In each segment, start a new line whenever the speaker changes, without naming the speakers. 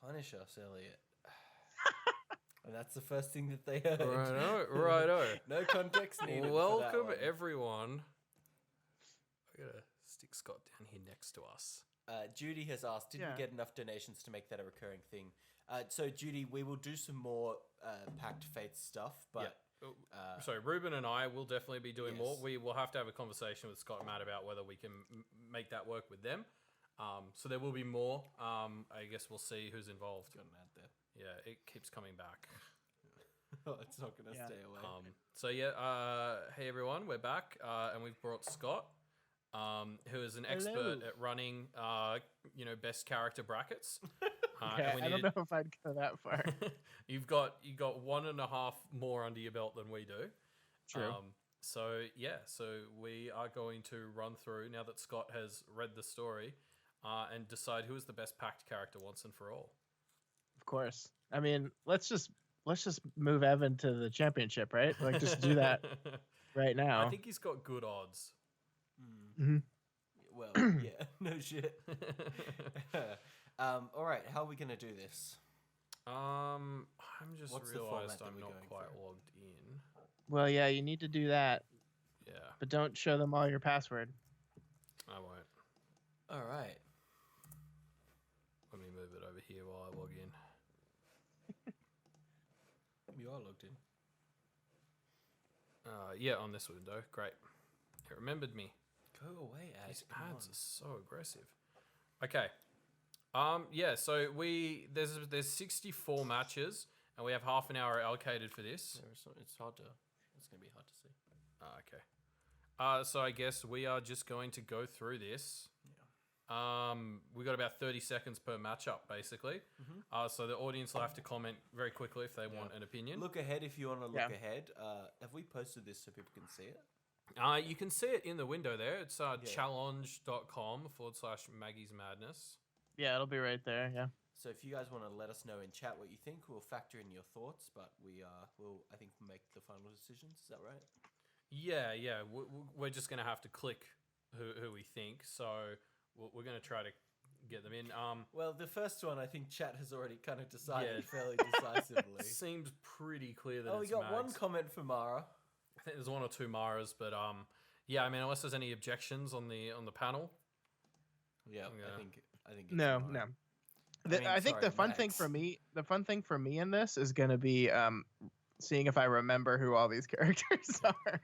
Punish us, Elliot. And that's the first thing that they heard.
Righto.
No context needed.
Welcome,
for that one.
everyone. I gotta stick Scott down here next to us.
Judy has asked, did we get enough donations to make that a recurring thing? So, Judy, we will do some more Pact Faith stuff, but...
So Ruben and I will definitely be doing more. We will have to have a conversation with Scott and Matt about whether we can make that work with them. So there will be more. I guess we'll see who's involved.
Got an ad there.
Yeah, it keeps coming back.
It's not going to stay away.
Hey everyone, we're back, and we've brought Scott, who is an expert at running, best character brackets.
I don't know if I'd go that far.
You got 1.5 more under your belt than we do.
True.
So we are going to run through, now that Scott has read the story, and decide who is the best Pact character once and for all.
Of course. I mean, let's just move Evan to the championship, right? Like, just do that right now.
I think he's got good odds.
Mm-hmm.
Well, yeah, no shit. All right, how are we going to do this?
I'm just
What's
realized
the
I'm
format that we're
not
going
quite
for?
logged in.
Well, yeah, you need to do that,
Yeah,
but don't show them all your password.
I won't.
All right.
Let me move it over here while I log in.
You are logged in.
On this window. Great. It remembered me.
Go away, ads.
These
Come
ads
on.
are so aggressive. Okay. So there's 64 matches, and we have half an hour allocated for this.
It's going to be hard to see.
Okay. So I guess we are just going to go through this.
Yeah.
We got about 30 seconds per matchup, basically.
Mm-hmm.
So the audience will have to comment very quickly if they want an opinion.
Look ahead if you want to look ahead. Have we posted this so people can see it?
You can see it in the window there. It's challenge.com/Maggie's Madness.
Yeah, it'll be right there. Yeah.
So if you guys want to let us know in chat what you think, we'll factor in your thoughts, but we'll, I think, make the final decisions. Is that right?
Yeah. We're just going to have to click who we think. So we're going to try to get them in.
Well, the first one, I think chat has already kind of decided fairly decisively.
Seems pretty clear that
we
it's
got one
Mags.
comment for Mara.
I think there's one or two Maras, but I mean, unless there's any objections on the panel.
Yeah, I think it's
No.
Mara.
I think the fun thing for me in this is going to be seeing if I remember who all these characters are.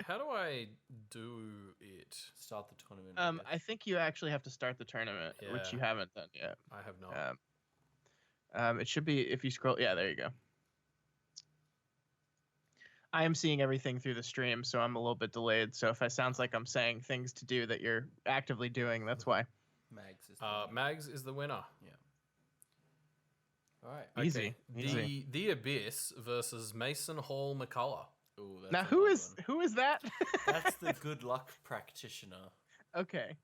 How do I do it?
Start the tournament.
I think you actually have to start the tournament, which you haven't done yet.
I have not.
It should be if you scroll. Yeah, there you go. I am seeing everything through the stream, so I'm a little bit delayed. So if it sounds like I'm saying things to do that you're actively doing, that's why.
Mags is the winner.
Mags is the winner.
Yeah. All right.
Easy.
The Abyss versus Mason Hall McCullough.
Ooh, that's
Now
a
who
hard
is
one.
that?
That's the good luck practitioner.
Okay.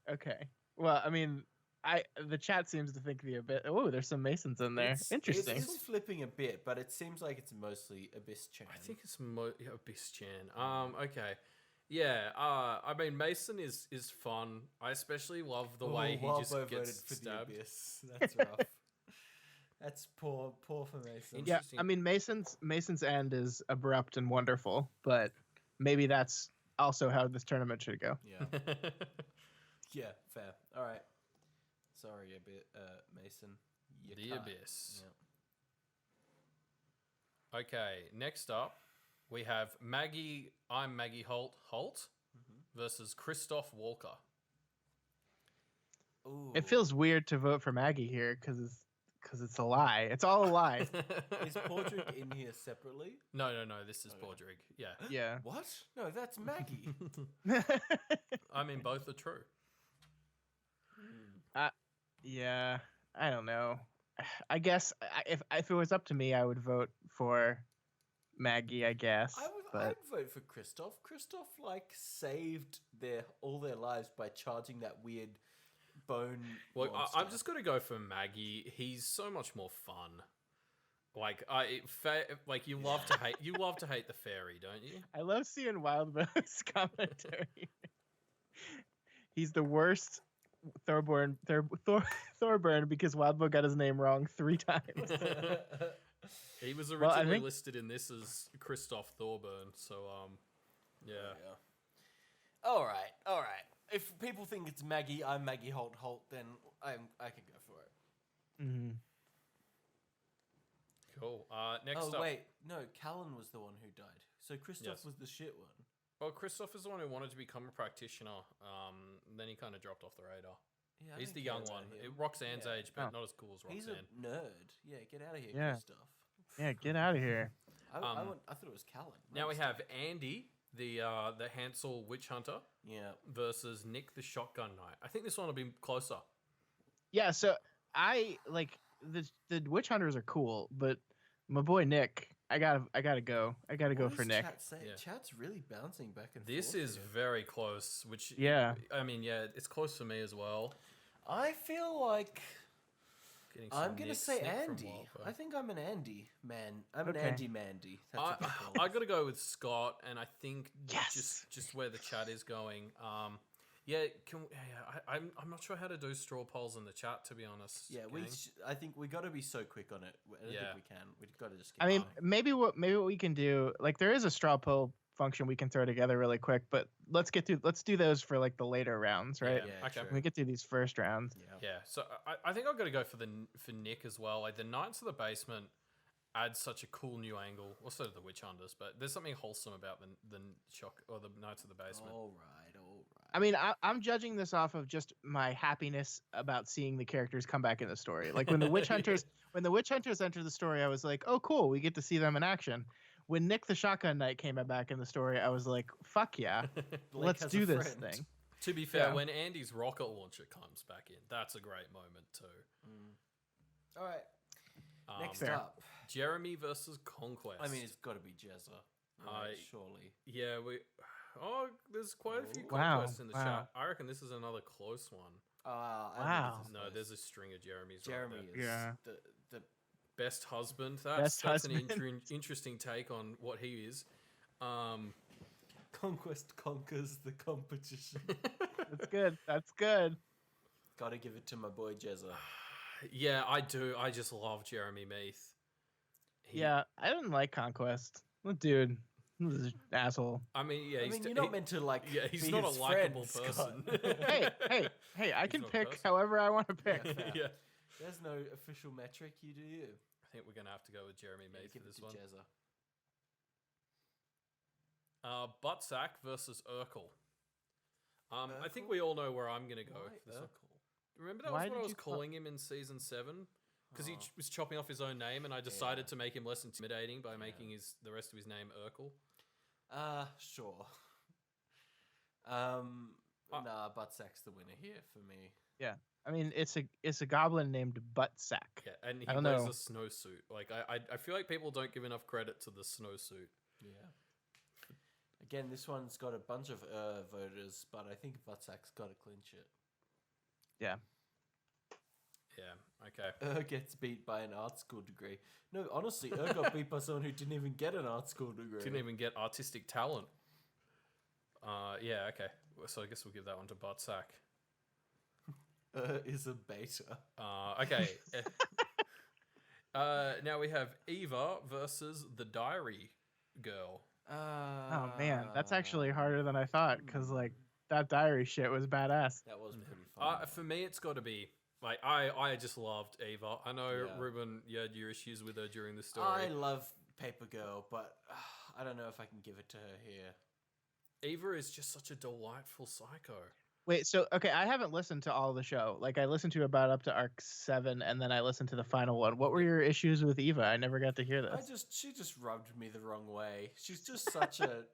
Well, I mean, the chat seems to think the Abyss. Oh, there's some Masons in there. Interesting.
It's flipping a bit, but it seems like it's mostly Abyss Chan.
I think it's Abyss Chan. Okay. Yeah, I mean, Mason is fun. I especially love the way he just
voted
gets
for
stabbed.
the Abyss. That's rough. That's poor for Mason.
Yeah, I mean, Mason's end is abrupt and wonderful, but maybe that's also how this tournament should go.
Yeah. Yeah, fair. All right. Sorry, Mason.
The Abyss.
Yeah.
Okay, next up, we have Maggie. I'm Maggie Holt versus Christoph Walker.
Ooh.
It feels weird to vote for Maggie here because it's a lie. It's all a lie.
Is Podrick in here separately?
No. This is Podrick. Yeah.
Yeah.
What? No, that's Maggie.
I mean, both are true.
Yeah. I don't know. I guess if it was up to me, I would vote for Maggie. I guess.
I'd vote for Christoph. Christoph saved all their lives by charging that weird bone.
Well,
monster.
I'm just gonna go for Maggie. He's so much more fun. You love to hate. You love to hate the fairy, don't you?
I love seeing Wildbow's commentary. He's the worst Thorburn because Wildbow got his name wrong 3 times.
He was originally listed in this as Christoph Thorburn, so yeah.
All right. If people think it's Maggie, I'm Maggie Holt, then I can go for it.
Mm-hmm.
Cool. Next up.
Oh wait, no, Callan was the one who died. So Christoph was the shit one.
Well, Christoph is the one who wanted to become a practitioner. Then he kind of dropped off the radar. Yeah, he's the young one. Roxanne's age, but not as cool as Roxanne.
He's a nerd. Yeah, get out of here, Christoph.
Yeah, get out of here.
I thought it was Callan.
Now we have Andy, the Hansel witch hunter.
Yeah.
Versus Nick, the shotgun knight. I think this one will be closer.
Yeah. So I like the witch hunters are cool, but my boy Nick, I gotta go. I gotta go for Nick.
Chat's really bouncing back and forth.
This is very close. Which it's close for me as well.
I feel like I'm gonna say Andy. I think I'm an Andy man. I'm an Andy Mandy.
I gotta go with Scott, and I think just where the chat is going. I'm not sure how to do straw polls in the chat, to be honest.
Yeah, I think we got to be so quick on it. I don't think we can. We've got to just.
Maybe what we can do, like there is a straw poll function we can throw together really quick, but let's do those for like the later rounds, right?
Yeah, okay.
We get through these first rounds.
Yeah. So I think I've got to go for Nick as well. Like the Knights of the Basement adds such a cool new angle. Also the Witch Hunters, but there's something wholesome about the Knights of the Basement.
All right.
I mean, I'm judging this off of just my happiness about seeing the characters come back in the story. Like when the Witch Hunters entered the story, I was like, oh cool, we get to see them in action. When Nick the Shotgun Knight came back in the story, I was like, fuck yeah, let's do this thing.
To be fair, when Andy's rocket launcher comes back in, that's a great moment too.
All right. Next up,
Jeremy versus Conquest.
I mean, it's got to be Jezza, right? Surely.
Yeah, there's quite a few Conquests in the chat. I reckon this is another close one.
Wow.
No, there's a string of Jeremys.
Jeremy
right
is the
best husband. That's an interesting take on what he is.
Conquest conquers the competition.
That's good.
Gotta give it to my boy Jezza.
Yeah, I do. I just love Jeremy Meath.
I didn't like Conquest. What dude? This is an asshole.
I mean,
you're not meant to like.
Yeah, he's not a likable person.
hey! I can pick however I want to pick.
Yeah.
There's no official metric. You do you.
I think we're gonna have to go with Jeremy Meath for this one.
Jezza.
Buttsack versus Urkel. I think we all know where I'm gonna go for this one. Remember that was what I was calling him in season 7? Because he was chopping off his own name, and I decided to make him less intimidating by making the rest of his name Urkel.
Sure. Buttsack's the winner here for me.
Yeah, I mean it's a goblin named Buttsack.
Yeah, and he wears a snowsuit. Like I feel like people don't give enough credit to the snowsuit.
Yeah. Again, this one's got a bunch of voters, but I think Buttsack's got to clinch it.
Yeah.
Yeah, okay.
Gets beat by an art school degree. No, honestly, got beat by someone who didn't even get an art school degree.
Didn't even get artistic talent. Yeah, okay. So I guess we'll give that one to Buttsack.
Is a beta.
Okay. Now we have Eva versus the Diary Girl.
Oh man, that's actually harder than I thought because like that diary shit was badass.
That was pretty fun.
For me, it's got to be like I just loved Eva. I know Ruben, you had your issues with her during the story.
I love Paper Girl, but I don't know if I can give it to her here.
Eva is just such a delightful psycho.
Wait, so okay, I haven't listened to all the show. Like I listened to about up to arc 7, and then I listened to the final one. What were your issues with Eva? I never got to hear this.
She just rubbed me the wrong way. She's just such a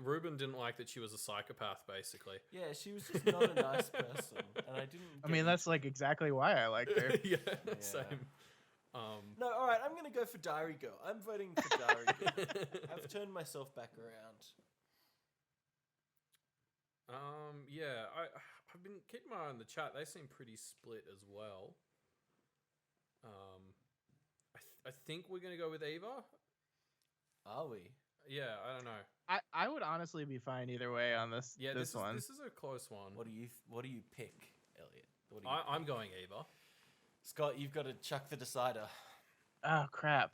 Ruben didn't like that she was a psychopath, basically.
Yeah, she was just not a nice person, and I didn't.
I mean, that's like exactly why I liked her.
yeah, same.
No, all right, I'm gonna go for Diary Girl. I'm voting for Diary Girl. I've turned myself back around.
Yeah, I've been keeping my eye on the chat. They seem pretty split as well. I think we're gonna go with Eva.
Are we?
Yeah, I don't know.
I would honestly be fine either way on this.
Yeah,
this one.
This is a close one.
What do you pick, Elliot?
I'm going Eva.
Scott, you've got to chuck the decider.
Oh crap.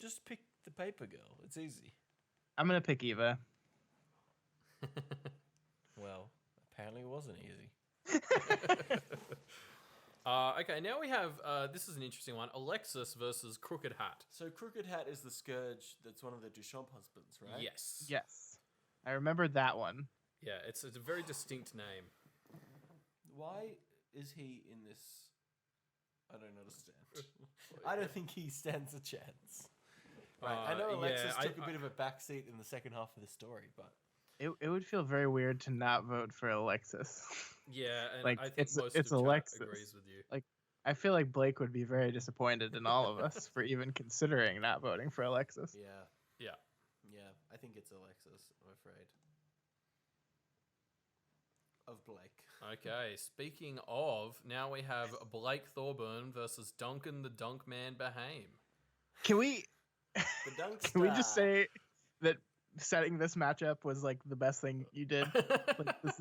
Just pick the paper girl. It's easy.
I'm gonna pick Eva.
Well, apparently it wasn't easy.
Okay, now we have this is an interesting one: Alexis versus Crooked Hat.
So Crooked Hat is the Scourge that's one of the Duchamp husbands, right?
Yes.
Yes, I remembered that one.
Yeah, it's a very distinct name.
Why is he in this? I don't understand. I don't think he stands a chance. Right, I know Alexis took a bit of a backseat in the second half of the story, but
It would feel very weird to not vote for Alexis.
Yeah, and
Like,
I think most
it's
of chat
Alexis.
agrees with you.
Like, I feel like Blake would be very disappointed in all of us for even considering not voting for Alexis.
yeah,
Yeah.
I think it's Alexis. I'm afraid of Blake.
Okay, speaking of, now we have Blake Thorburn versus Duncan the Dunk Man Bahame.
Can we
The Dunk
can we just
Star.
say that setting this matchup was like the best thing you did? Like, this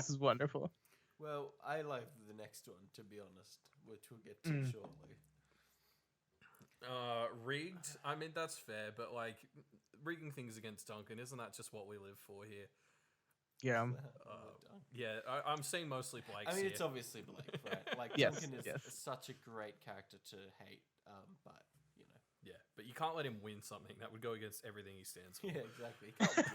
is wonderful.
Well, I like the next one, to be honest, which we'll get to shortly.
Rigged. I mean, that's fair, but like rigging things against Duncan, isn't that just what we live for here?
Yeah.
Yeah, I'm seeing mostly Blake's
I mean,
here.
it's obviously Blake, right? Like,
Yes,
Duncan is
yes.
such a great character to hate, but, you know.
Yeah, but you can't let him win something. That would go against everything he stands for.
Yeah, exactly. He can't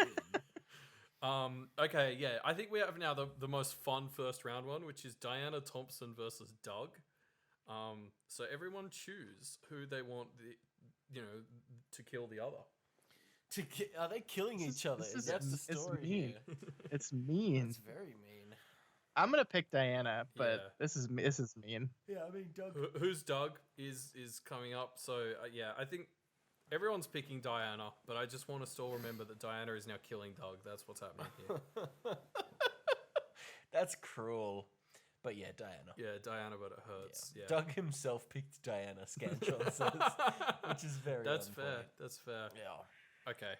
win.
Okay, yeah. I think we have now the most fun first round one, which is Diana Thompson versus Doug. So everyone choose who they want to kill the other.
Are they killing each other? That's the story
it's mean.
here.
It's mean.
It's very mean.
I'm gonna pick Diana, but
Yeah.
this is mean.
Yeah, I mean, Doug.
Who's Doug is coming up. So yeah, I think everyone's picking Diana, but I just want us to all remember that Diana is now killing Doug. That's what's happening here.
That's cruel. But yeah, Diana.
Yeah, Diana, but it hurts. Yeah.
Doug himself picked Diana, Scantron says, which is very
That's
on
fair.
point.
That's fair.
Yeah.
Okay.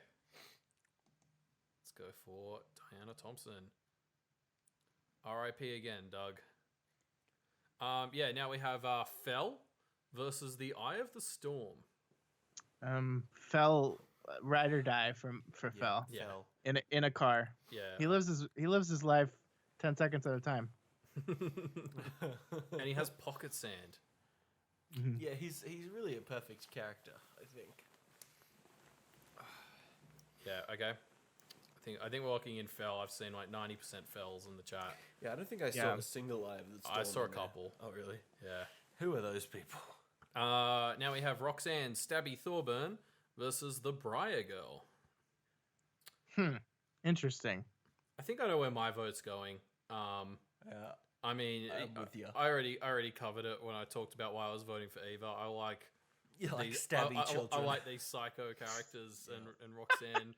Let's go for Diana Thompson. R.I.P. again, Doug. Yeah, now we have Fell versus the Eye of the Storm.
Fell ride or die for Fell.
Yeah.
Fell.
In a car.
Yeah.
He lives his life 10 seconds at a time.
And he has pocket sand.
Yeah, he's really a perfect character, I think.
Yeah, okay. I think we're locking in Fell. I've seen like 90% Fells in the chat.
Yeah, I don't think I saw a single Eye of the Storm.
I saw a
in there.
couple.
Oh, really?
Yeah.
Who are those people?
Now we have Roxanne Stabby Thorburn versus the Briar Girl.
Interesting.
I think I know where my vote's going.
Yeah.
I mean,
I'm with you.
I already covered it when I talked about why I was voting for Eva. I like
You like
these,
stabby children.
I like these psycho characters and Roxanne.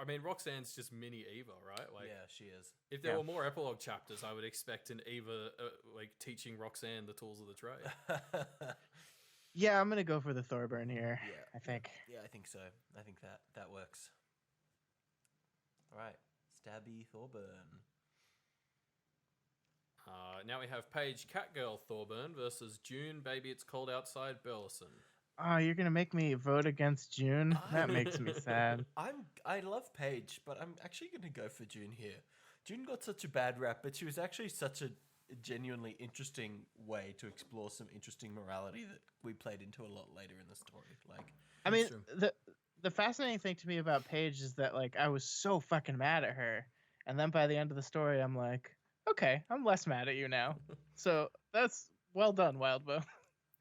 I mean, Roxanne's just mini Eva, right? Like,
yeah, she is.
if there were more epilogue chapters, I would expect an Eva like teaching Roxanne the tools of the trade.
Yeah, I'm gonna go for the Thorburn here.
Yeah.
I think.
Yeah, I think so. I think that works. All right, Stabby Thorburn.
Now we have Paige Catgirl Thorburn versus June Baby It's Cold Outside Burleson.
Oh, you're gonna make me vote against June? That makes me sad.
I love Paige, but I'm actually going to go for June here. June got such a bad rap, but she was actually such a genuinely interesting way to explore some interesting morality that we played into a lot later in the story. Like,
I mean, the fascinating thing to me about Paige is that like I was so fucking mad at her, and then by the end of the story, I'm like, okay, I'm less mad at you now. So that's well done, Wildbow.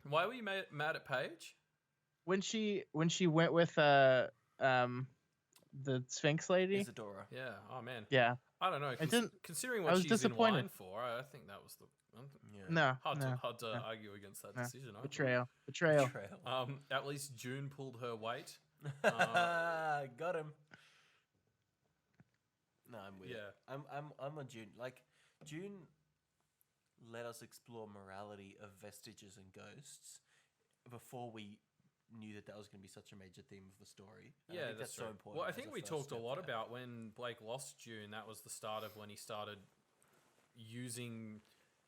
Why were you mad at Paige?
When she went with the Sphinx lady.
Isadora.
Yeah. Oh man.
Yeah.
I don't know. Considering
I
what
was
she's in
disappointed.
line for, I think that was the
No.
hard to argue against that decision. I
Betrayal.
At least June pulled her weight.
Got him. No, I'm with it. I'm on June. Like, June let us explore morality of vestiges and ghosts before we knew that was going to be such a major theme of the story. And
Yeah,
I think
that's
so
true.
important.
Well, I
as
think
a
we
first
talked a
step
lot
there.
about when Blake lost June. That was the start of when he started using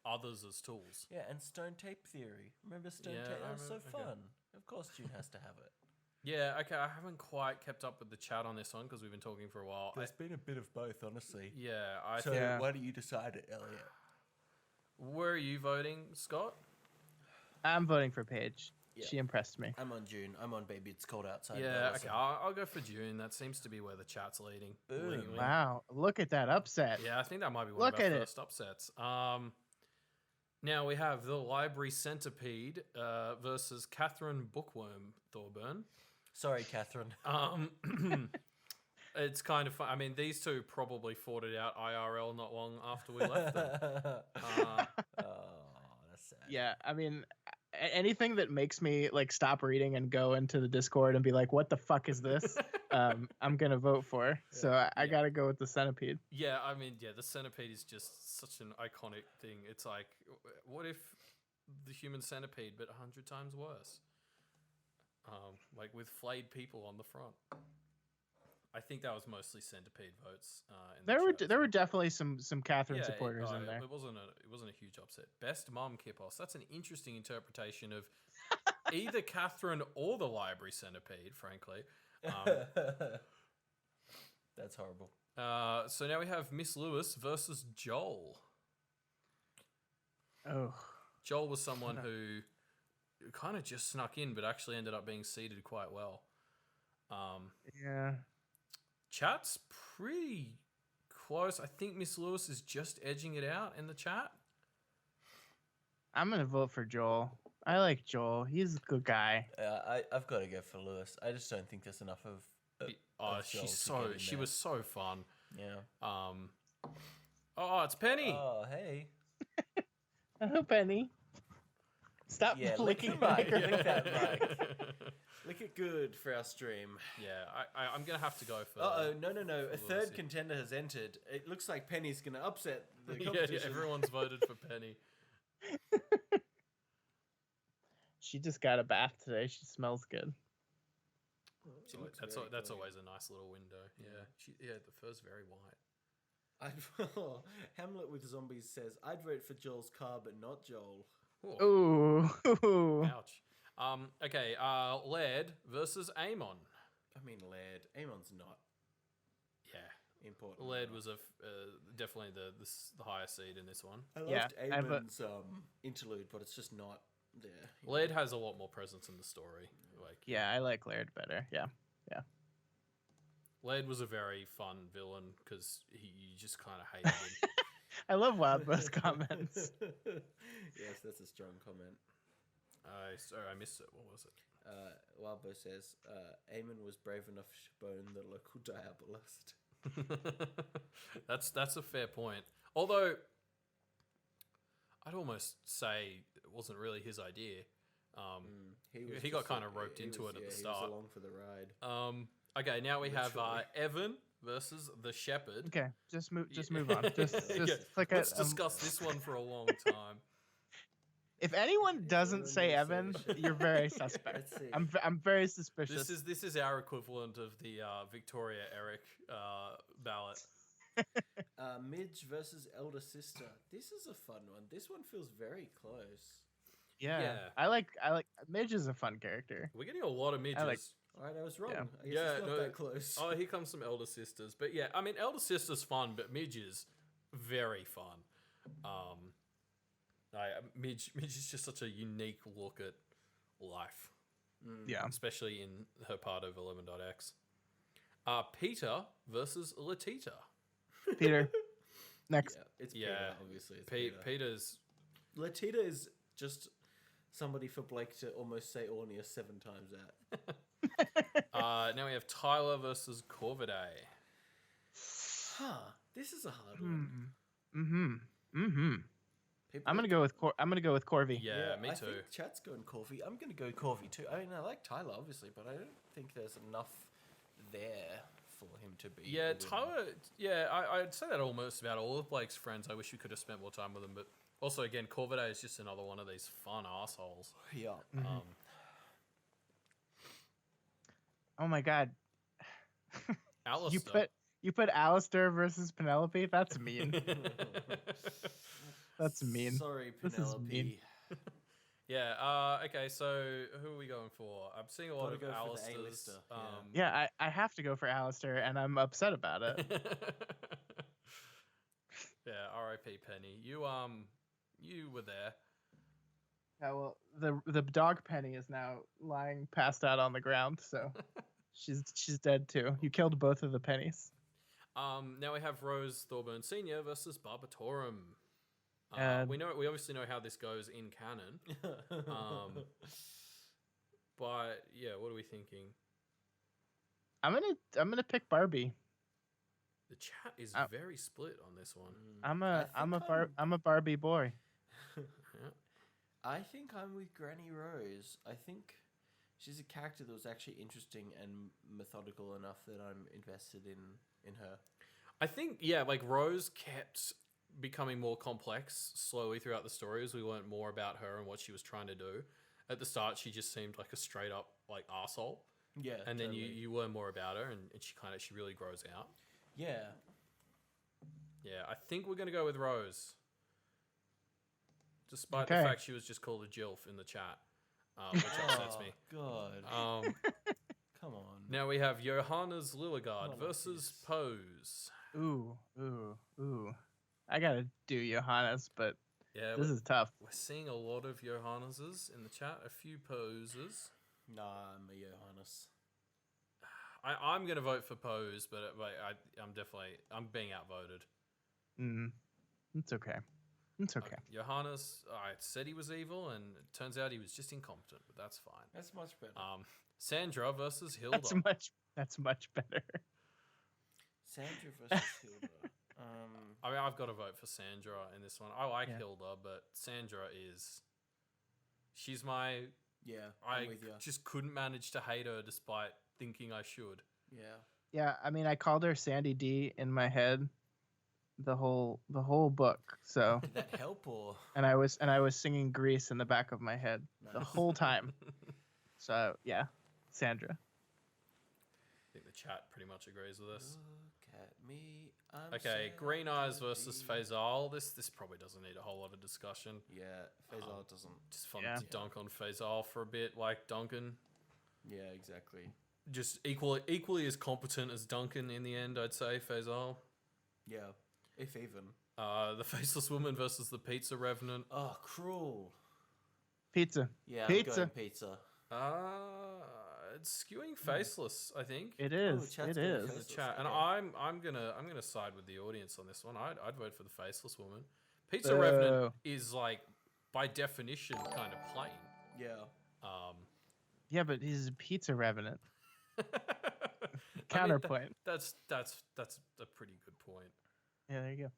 others as tools.
Yeah, and stone tape theory. Remember stone
Yeah,
tape?
I
That was so
remember- okay.
fun. Of course, June has to have it.
Yeah, okay. I haven't quite kept up with the chat on this one because we've been talking for a while.
There's been a bit of both, honestly.
I
So
think.
Yeah.
why don't you decide it, Elliot?
Where are you voting, Scott?
I'm voting for Paige.
Yeah.
She impressed me.
I'm on June. I'm on Baby It's Cold Outside.
Yeah,
Bella,
okay.
so-
I'll go for June. That seems to be where the chat's leading.
Boom.
leaning.
Wow, look at that upset.
Yeah, I think that might be one
Look
of our
at it.
first upsets. Now we have the Library Centipede versus Catherine Bookworm Thorburn.
Sorry, Catherine.
It's kind of fun. I mean, these two probably fought it out IRL not long after we left them.
Oh, that's sad.
Yeah, I mean, anything that makes me like stop reading and go into the Discord and be like, "What the fuck is this?" I'm gonna vote for. So I gotta go with the Centipede.
Yeah, I mean, the centipede is just such an iconic thing. It's like, what if the human centipede, but 100 times worse? Like with flayed people on the front. I think that was mostly centipede votes. In the chat.
There were definitely some Catherine
Yeah,
supporters in there.
It wasn't a huge upset. Best mom Kipos. That's an interesting interpretation of either Catherine or the Library Centipede. Frankly.
That's horrible.
So now we have Miss Lewis versus Joel.
Oh,
Joel was someone who kind of just snuck in, but actually ended up being seeded quite well.
yeah.
Chat's pretty close. I think Miss Lewis is just edging it out in the chat.
I'm gonna vote for Joel. I like Joel. He's a good guy.
I've got to go for Lewis. I just don't think there's enough of.
She was so fun.
Yeah.
It's Penny.
Oh, hey.
Hello, Penny. Stop
Yeah, lick
licking
the
my
mic.
microphone.
Lick that mic. Lick it good for our stream.
Yeah, I'm gonna have to go for.
No. A
Lewis
third
here.
contender has entered. It looks like Penny's going to upset the
Yeah,
competition.
everyone's voted for Penny.
She just got a bath today. She smells good.
She looks
That's
very
that's
glowing.
always a nice little window. Yeah, the fur's very white.
Hamlet with Zombies says, I'd vote for Joel's car, but not Joel.
Ooh.
Ouch. Okay. Laird versus Amon.
I mean, Laird. Amon's not
Yeah.
important.
Laird was definitely the highest seed in this one.
I loved
Yeah,
Amon's interlude, but it's just not there. you know?
Laird has a lot more presence in the story. Like,
Yeah, I like Laird better. Yeah.
Laird was a very fun villain because you just kind of hated him.
I love Wildbow's comments.
Yes, that's a strong comment.
Sorry, I missed it. What was it?
Wildbow says, Amon was brave enough to bone the local diabolist.
That's a fair point. Although I'd almost say it wasn't really his idea. He got kind of roped into it at the start.
He was along for the ride.
Okay, now we have
Literally.
Evan versus the Shepherd.
Okay, just move on. Just click it.
Let's discuss this one for a long time.
If anyone doesn't say Evan, you're very suspect.
Let's see.
I'm very suspicious.
This is our equivalent of the Victoria Eric ballot.
Midge versus elder sister. This is a fun one. This one feels very close.
Yeah. I like Midge is a fun character.
We're getting a lot of midges.
All right, I was wrong.
Yeah.
I guess it's not that close.
Oh, here comes some elder sisters. But yeah, I mean, elder sisters fun, but Midge is very fun. Midge is just such a unique look at life.
Yeah.
Especially in her part of 11.x. Peter versus Latita.
Peter. Next.
Yeah, it's
Yeah,
Peter, obviously. It's Peter.
Peter's...
Latita is just somebody for Blake to almost say Ornia 7 times at.
now we have Tyler versus Corvidae.
This is a hard one. People
I'm gonna go with Corvi.
Yeah, me
I
too.
think chat's going Corvi. I'm gonna go Corvi too. I mean, I like Tyler obviously, but I don't think there's enough there for him to be.
Yeah,
a winner.
Tyler. Yeah, I'd say that almost about all of Blake's friends. I wish we could have spent more time with them, but also again, Corvidae is just another one of these fun assholes.
Yeah.
Oh my god.
Alistair.
You put Alistair versus Penelope? That's mean. That's mean.
Sorry,
This is mean.
Penelope.
Yeah. Okay. So who are we going for? I'm seeing a lot
Gotta
of
go for the
Alistairs.
A-lister,
Yeah, I have to go for Alistair, and I'm upset about it.
Yeah. R.I.P. Penny. You were there.
Yeah, well, the dog Penny is now lying passed out on the ground, so she's dead too. You killed both of the pennies.
Now we have Rose Thorburn Senior versus Barbatorum. We obviously know how this goes in canon. But yeah, what are we thinking?
I'm gonna pick Barbie.
The chat is very split on this one.
I'm a Barbie boy.
Yeah.
I think I'm with Granny Rose. I think she's a character that was actually interesting and methodical enough that I'm invested in her.
I think, like Rose kept becoming more complex slowly throughout the story as we learned more about her and what she was trying to do. At the start, she just seemed like a straight up like arsehole.
Yeah.
And then
totally.
you learn more about her and she really grows out.
Yeah.
Yeah, I think we're going to go with Rose. Despite the fact she was just called a Jilf in the chat, which upsets me.
God. Come on.
Now we have Johannes Lilligard versus Pose.
Ooh. I gotta do Johannes, but this is tough.
We're seeing a lot of Johanneses in the chat, a few Poses.
Nah, I'm a Johannes.
I'm going to vote for Pose, but I'm being outvoted.
It's okay. It's okay.
Johannes, I said he was evil, and it turns out he was just incompetent, but that's fine.
That's much better.
Sandra versus Hilda.
That's much better.
Sandra versus Hilda.
I mean, I've got to vote for Sandra in this one. I like Hilda, but Sandra she's my...
Yeah,
I just couldn't manage to hate her despite thinking I should.
Yeah.
Yeah, I mean, I called her Sandy D in my head the whole book. So
did that help or?
And I was singing Grease in the back of my head the whole time. So yeah, Sandra.
I think the chat pretty much agrees with us.
Look at me.
Okay, Green Eyes versus Faisal. This probably doesn't need a whole lot of discussion.
Yeah, Faisal doesn't.
Just fun to dunk on Faisal for a bit, like Duncan.
Yeah, exactly.
Just equally as competent as Duncan in the end, I'd say, Faisal.
Yeah, if even.
The Faceless Woman versus the Pizza Revenant.
Oh, cruel.
Pizza.
Yeah,
pizza.
I'm going pizza.
It's skewing faceless, I think.
It is.
It is. The chat. And I'm gonna side with the audience on this one. I'd vote for the Faceless Woman. Pizza Revenant is like by definition kind of plain.
Yeah.
Yeah, but he's a Pizza Revenant. Counterpoint.
I mean, that's a pretty good point.
Yeah, there you go.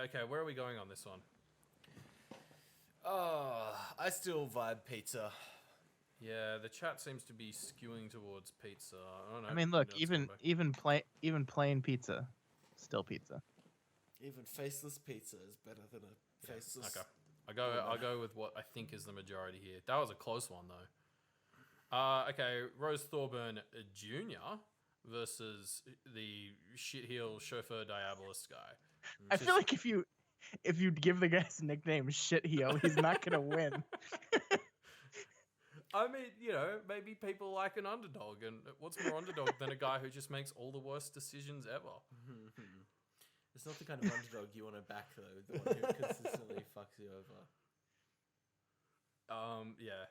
Okay, where are we going on this one?
I still vibe pizza.
Yeah, the chat seems to be skewing towards pizza. I don't know.
I mean, look, even plain pizza, still pizza.
Even faceless pizza is better than a faceless.
Okay, I'll go with what I think is the majority here. That was a close one though. Okay, Rose Thorburn Jr. versus the shitheel chauffeur Diabolist guy.
I feel like if you give the guy's nickname Shitheel, he's not gonna win.
I mean, maybe people like an underdog, and what's more underdog than a guy who just makes all the worst decisions ever?
It's not the kind of underdog you want to back, though. The one who consistently fucks you over.
Yeah.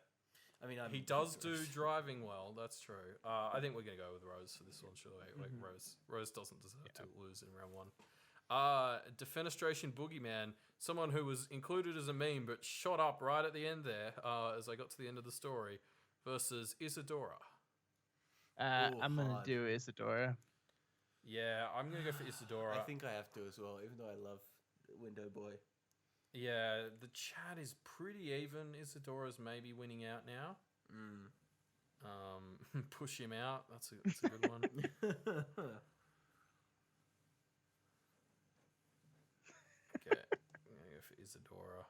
I mean,
he does do driving well. That's true. I think we're gonna go with Rose for this one. Surely, like Rose doesn't deserve to lose in round one. Defenestration Boogeyman, someone who was included as a meme but shot up right at the end there as I got to the end of the story, versus Isadora.
I'm going to do Isadora.
Yeah, I'm going to go for Isadora.
I think I have to as well, even though I love Window Boy.
Yeah, the chat is pretty even. Isadora's maybe winning out now. Push him out. That's a good one. Okay, I'm gonna go for Isadora.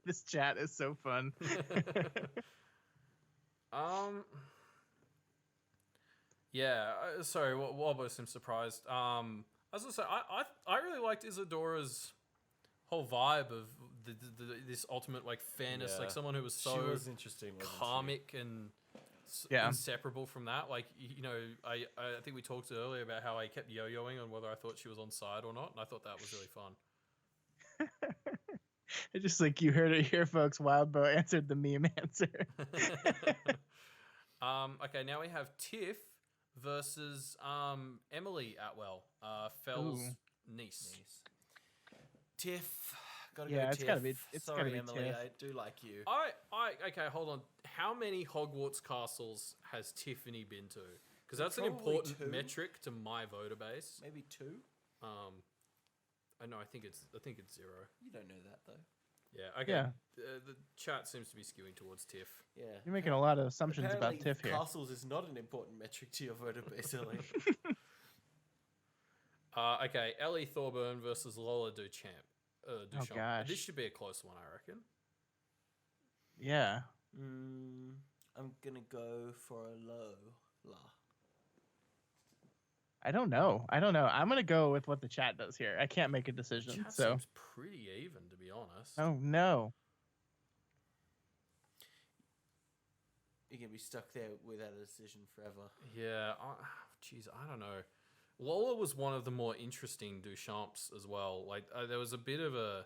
This chat is so fun.
Yeah. Sorry. Wobbo seems surprised. As I say, I really liked Isadora's whole vibe of this ultimate like fairness,
Yeah.
like someone who was so
She was interesting, wasn't she?
karmic and inseparable from that. Like, you know, I think we talked earlier about how I kept yo-yoing on whether I thought she was on side or not, and I thought that was really fun.
It's just like you heard it here, folks. Wildbow answered the meme answer.
Okay, now we have Tiff versus Emily Atwell, Fell's niece.
Tiff. Gotta
Yeah,
go
it's
Tiff.
gotta be- it's
Sorry,
gotta be
Emily.
Tiff.
I do like you.
Okay, hold on. How many Hogwarts castles has Tiffany been to? Because that's an
Probably
important
2.
metric to my voter base.
Maybe 2.
I know. I think it's 0.
You don't know that though.
Yeah. Okay.
Yeah.
The chat seems to be skewing towards Tiff.
Yeah.
You're making a lot of assumptions about
Apparently
Tiff here.
Castles is not an important metric to your voter base, Ellie.
Okay, Ellie Thorburn versus Lola Duchamp. Duchamp.
gosh.
This should be a close one, I reckon.
Yeah.
I'm gonna go for a Lola.
I don't know. I'm gonna go with what the chat does here. I can't make a decision.
Chat
So.
seems pretty even, to be honest.
Oh no.
You're gonna be stuck there without a decision forever.
Yeah. Jeez, I don't know. Lola was one of the more interesting Duchamps as well. Like, there was a bit of a...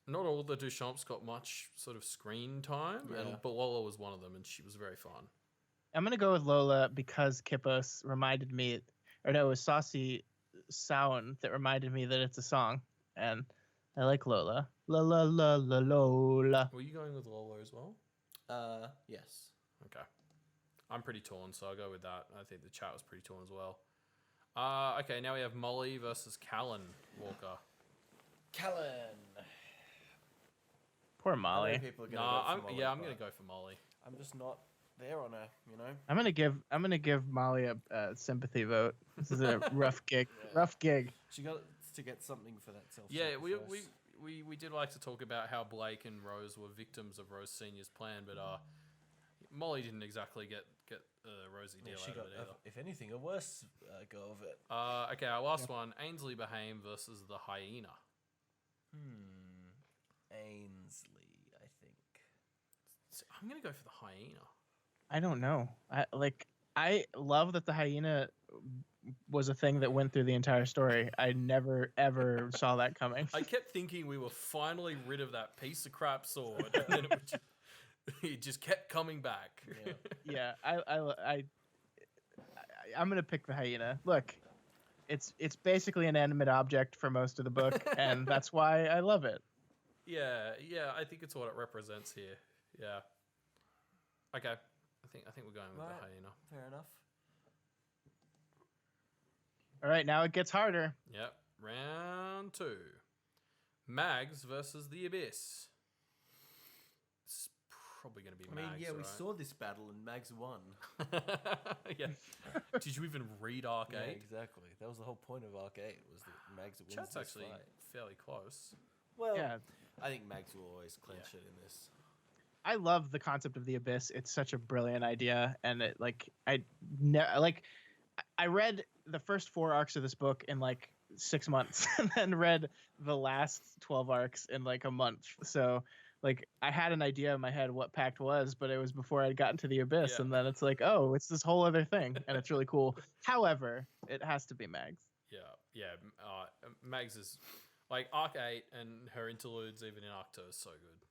Not all the Duchamps got much sort of screen time, but Lola was one of them, and she was very fun.
I'm gonna go with Lola because Kippos reminded me, or no, it was Saucy Sound that reminded me that it's a song, and I like Lola. La la la la Lola.
Were you going with Lola as well?
Yes.
Okay. I'm pretty torn, so I'll go with that. I think the chat was pretty torn as well. Okay, now we have Molly versus Callan Walker.
Callan.
Poor Molly.
People are gonna vote for Molly,
I'm gonna go for Molly.
I'm just not there on her, you know.
I'm gonna give Molly a sympathy vote. This is a rough gig.
Yeah.
Rough gig.
She got to get something for that self.
Yeah, we did like to talk about how Blake and Rose were victims of Rose Senior's plan, but Molly didn't exactly get a rosy deal out of it either.
If anything, a worse go of it.
Okay, our last one, Ainsley Bahame versus the Hyena.
Ainsley, I think.
So I'm gonna go for the Hyena.
I don't know. I love that the hyena was a thing that went through the entire story. I never ever saw that coming.
I kept thinking we were finally rid of that piece of crap sword, and then it just kept coming back.
Yeah, I'm gonna pick the hyena. Look, it's basically an animate object for most of the book, and that's why I love it.
Yeah, I think it's what it represents here. Yeah. Okay, I think we're going with the hyena.
Fair enough.
All right, now it gets harder.
Yep. Round 2. Mags versus the Abyss. It's probably going to be Mags.
We saw this battle and Mags won.
Yeah. Did you even read Arc 8?
Yeah, exactly. That was the whole point of Arc 8, was that Mags wins
Chat's
this
actually
fight.
fairly close.
Well,
Yeah.
I think Mags will always clinch it in this.
I love the concept of the abyss. It's such a brilliant idea, and I read the first 4 arcs of this book in 6 months, and then read the last 12 arcs in a month. So I had an idea in my head what Pact was, but it was before I'd gotten to the abyss, and then it's oh, it's this whole other thing, and it's really cool. However, it has to be Mags.
Yeah. Mags is Arc 8 and her interludes even in Arc 2 is so good.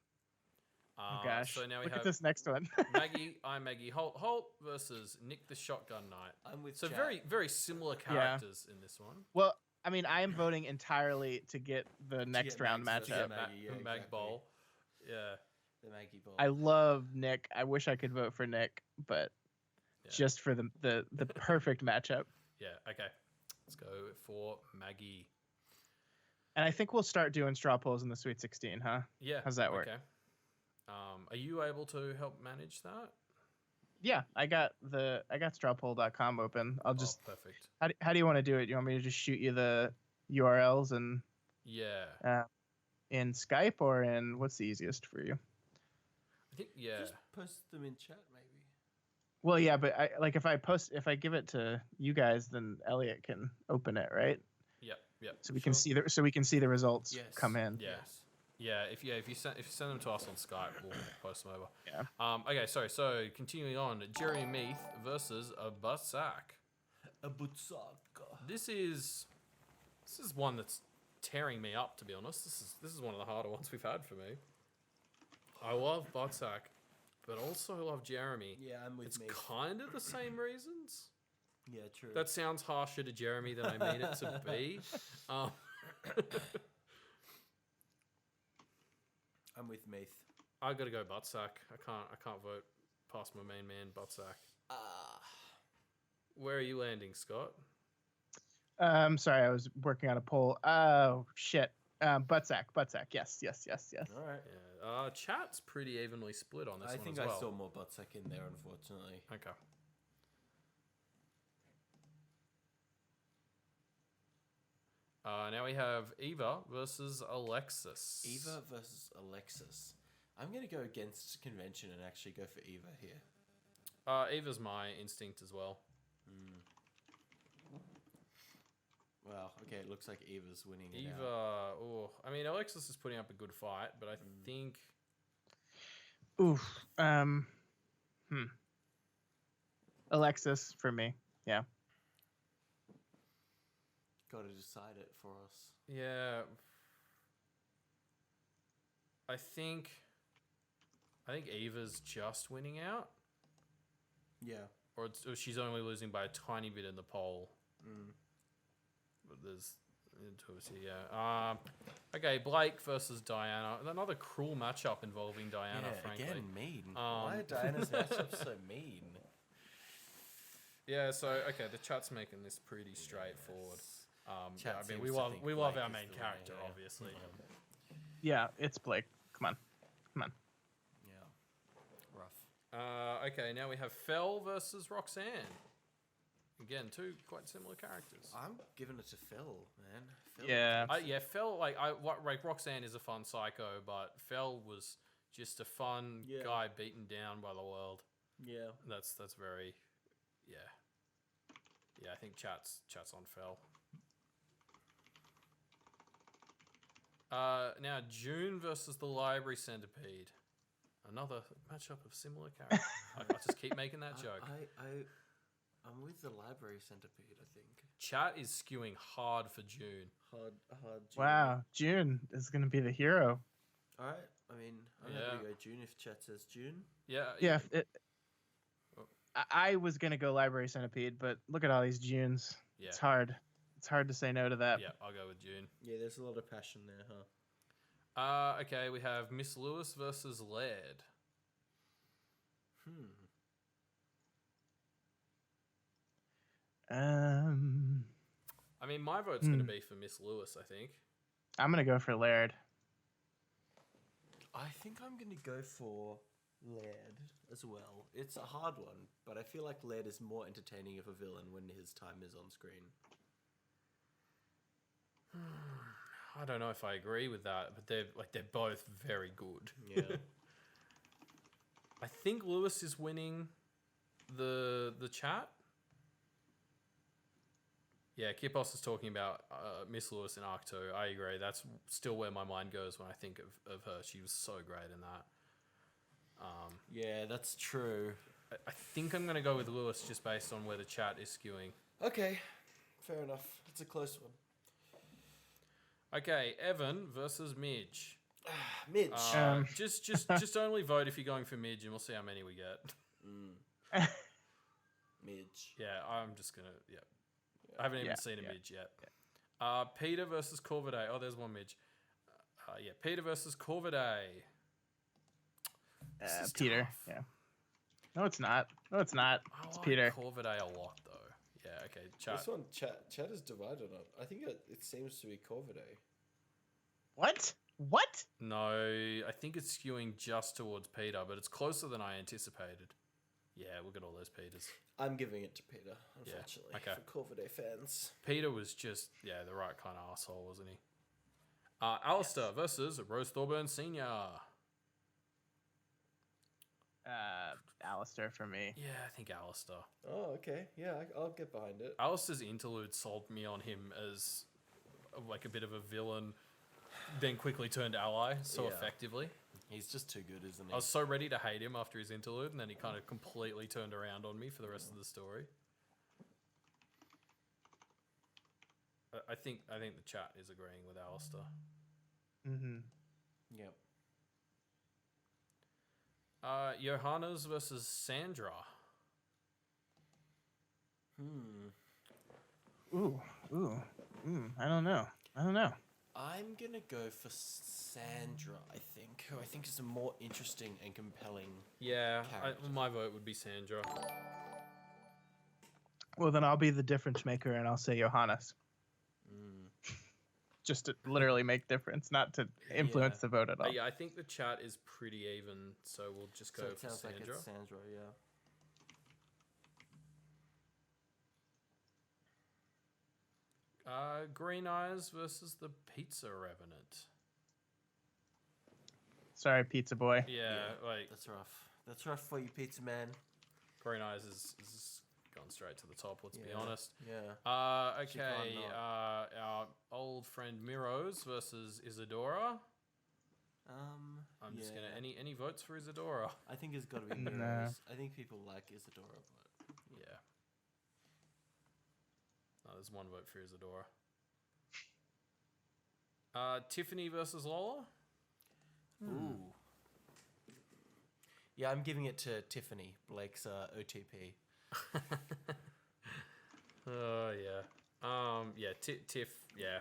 Oh gosh!
So now we
Look
have
at this next one.
Maggie Holt versus Nick the Shotgun Knight.
I'm with
So
Chat.
very, very similar characters in this one.
Well, I mean, I am voting entirely to get the next round
Mags
matchup.
versus Maggie,
Mag
exactly.
Bowl. Yeah.
The Maggie Bowl.
I love Nick. I wish I could vote for Nick, but just for the perfect matchup.
Yeah. Okay. Let's go for Maggie.
And I think we'll start doing straw polls in the Sweet 16, huh?
Yeah.
How's that work?
Okay. Are you able to help manage that?
Yeah, I got strawpoll.com open. I'll just.
Perfect.
How do you want to do it? You want me to just shoot you the URLs and in Skype or in what's the easiest for you?
I think
Just post them in chat, maybe.
Well, yeah, but if I give it to you guys, then Elliot can open it, right?
Yep.
So we can see the results come in.
Yeah. Yeah, if you send them to us on Skype, we'll post them over.
Yeah.
Okay, sorry. So continuing on, Jeremy Meath versus a Butsack.
A Butsack.
This is one that's tearing me up, to be honest. This is one of the harder ones we've had for me. I love Butsack, but also love Jeremy.
Yeah, I'm with
It's
me.
kind of the same reasons.
Yeah, true.
That sounds harsher to Jeremy than I mean it to be.
I'm with Meath.
I gotta go Butsack. I can't vote past my main man Butsack. Where are you landing, Scott?
Sorry, I was working on a poll. Oh shit. Buttsack. Yes.
All right.
Yeah. Chat's pretty evenly split on this
I
one
think
as well.
I saw more Butsack in there, unfortunately.
Okay. Now we have Eva versus Alexis.
Eva versus Alexis. I'm going to go against convention and actually go for Eva here.
Eva's my instinct as well.
Wow, okay, it looks like Eva's winning it
Eva,
out.
I mean, Alexis is putting up a good fight, but I think...
Oof. Alexis for me. Yeah.
Got to decide it for us.
Yeah. I think Eva's just winning out.
Yeah.
Or she's only losing by a tiny bit in the poll. But there's two of us here, yeah. Okay, Blake versus Diana. Another cruel matchup involving Diana, frankly.
Again, mean. Why are Diana's matchups so mean?
Yeah, so, okay, the chat's making this pretty straightforward.
Chat
I mean,
seems
we
to
love
think
our
Blake
main
is the winner,
character,
yeah.
obviously.
Yeah, it's Blake. Come on.
Yeah. Rough.
Okay, now we have Fel versus Roxanne. Again, two quite similar characters.
I'm giving it to Phil, man. Phil
Yeah.
Fel, Roxanne is a fun psycho, but Fel was just a fun guy beaten down by the world.
Yeah.
That's very, yeah. Yeah, I think chat's on Fel. Now June versus the Library Centipede. Another matchup of similar characters. I just keep making that joke.
I'm with the Library Centipede, I think.
Chat is skewing hard for June.
Hard June.
Wow, June is going to be the hero.
All right. I mean, I'm happy to go June if chat says June.
Yeah.
I was going to go Library Centipede, but look at all these Junes.
Yeah.
It's hard. It's hard to say no to that.
Yeah, I'll go with June.
Yeah, there's a lot of passion there, huh?
Okay, we have Miss Lewis versus Laird. I mean, my vote's going to be for Miss Lewis, I think.
I'm going to go for Laird.
I think I'm going to go for Laird as well. It's a hard one, but I feel like Laird is more entertaining of a villain when his time is on screen.
I don't know if I agree with that, but they're both very good.
Yeah.
I think Lewis is winning the chat. Yeah, Kipos is talking about Miss Lewis in Arc 2. I agree. That's still where my mind goes when I think of her. She was so great in that.
Yeah, that's true.
I think I'm going to go with Lewis just based on where the chat is skewing.
Okay, fair enough. It's a close one.
Okay, Evan versus Midge.
Midge.
Just only vote if you're going for Midge, and we'll see how many we get.
Midge.
Yeah, I'm just gonna. Yeah, I haven't even seen a Midge yet.
Yeah.
Peter versus Corvidae. Oh, there's one Midge. Peter versus Corvidae.
Peter.
Tough.
Yeah. No, it's not. It's
I like
Peter.
Corvidae a lot, though. Yeah. Okay. Chat.
This one, chat is divided on. I think it seems to be Corvidae.
What?
No, I think it's skewing just towards Peter, but it's closer than I anticipated. Yeah, look at all those Peters.
I'm giving it to Peter, unfortunately,
okay.
for Corvidae fans.
Peter was just, the right kind of asshole, wasn't he? Alistair versus Rose Thorburn Sr.
Alistair for me.
Yeah, I think Alistair.
Oh, okay. Yeah, I'll get behind it.
Alistair's interlude sold me on him as like a bit of a villain, then quickly turned ally so effectively.
He's just too good, isn't he?
I was so ready to hate him after his interlude, and then he kind of completely turned around on me for the rest of the story. I think the chat is agreeing with Alistair.
Mm-hmm.
Yep.
Johannes versus Sandra.
I don't know.
I'm gonna go for Sandra. I think, who I think is a more interesting and compelling.
Yeah,
character.
my vote would be Sandra.
Well, then I'll be the difference maker, and I'll say Johannes. Just to literally make difference, not to influence the vote at all.
Yeah, I think the chat is pretty even, so we'll just go
So it
for
sounds
Sandra.
like it's Sandra, yeah.
Green Eyes versus the Pizza Revenant.
Sorry, Pizza Boy.
Yeah, like
that's rough. That's rough for you, Pizza Man.
Green Eyes is gone straight to the top. Let's be honest.
Yeah.
Okay. Our old friend Miros versus Isadora. I'm just gonna any votes for Isadora.
I think it's got to be Miros. I think people like Isadora, but
yeah. No, there's one vote for Isadora. Tiffany versus Lola.
Ooh. Yeah, I'm giving it to Tiffany, Blake's OTP.
Oh yeah. Tiff. Yeah.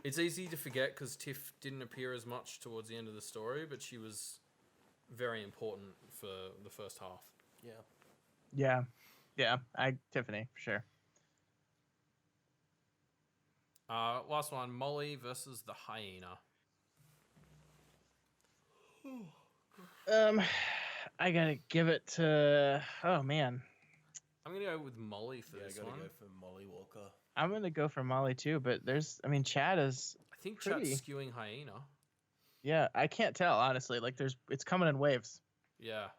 It's easy to forget because Tiff didn't appear as much towards the end of the story, but she was very important for the first half.
Yeah. Tiffany for sure.
Last one, Molly versus the hyena.
I gotta give it to. Oh man.
I'm gonna go with Molly for this one.
I gotta go for Molly Walker.
I'm gonna go for Molly too, but Chad is.
I think
pretty.
Chad's skewing hyena.
Yeah, I can't tell honestly. Like, it's coming in waves.
Yeah.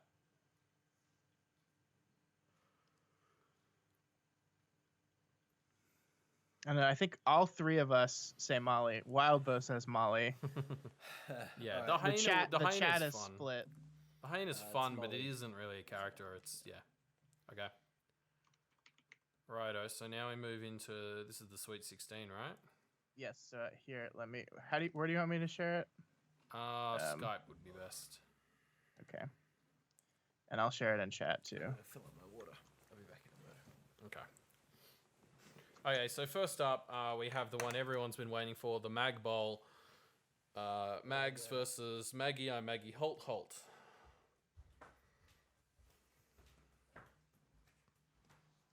And I think all three of us say Molly. Wildbow says Molly.
Yeah,
right. The chat is
fun.
split.
The hyena's fun, but it isn't really a character. It's okay. Righto. So now we move into this is the Sweet 16, right?
Yes. Here, let me. Where do you want me to share it?
Skype would be best.
Okay. And I'll share it in chat too.
I'm gonna fill up my water. I'll be back in a minute.
Okay. Okay. So first up, we have the one everyone's been waiting for, the Mag Bowl. Mags versus Maggie. I'm Maggie. Holt.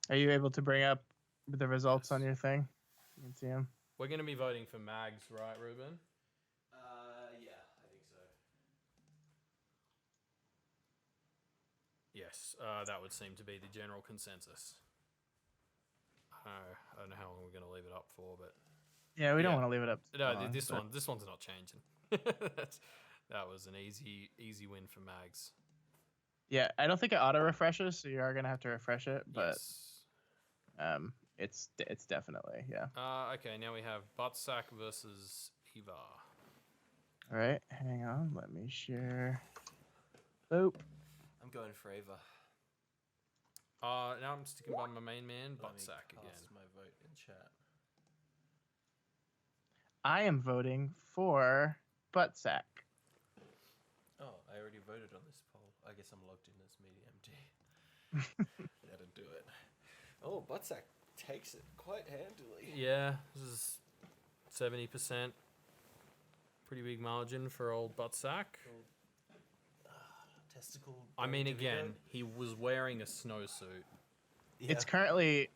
Are you able to bring up the results on your thing? You can see them.
We're going to be voting for Mags, right, Ruben?
Yeah, I think so.
Yes, that would seem to be the general consensus. I don't know how long we're going to leave it up for, but
yeah, we don't want to leave it up.
This one's not changing. That was an easy win for Mags.
Yeah, I don't think it auto refreshes, so you are gonna have to refresh it. But it's definitely
Okay, now we have Buttsack versus Eva.
All right, hang on, let me share. Boop.
I'm going for Eva.
Now I'm sticking by my main man, Buttsack again.
My vote in chat.
I am voting for Buttsack.
Oh, I already voted on this poll. I guess I'm logged in as Media MT. That'll do it. Oh, Buttsack takes it quite handily.
Yeah, this is 70%. Pretty big margin for old Buttsack.
Testicle.
I mean, again, he was wearing a snowsuit.
Yeah. It's currently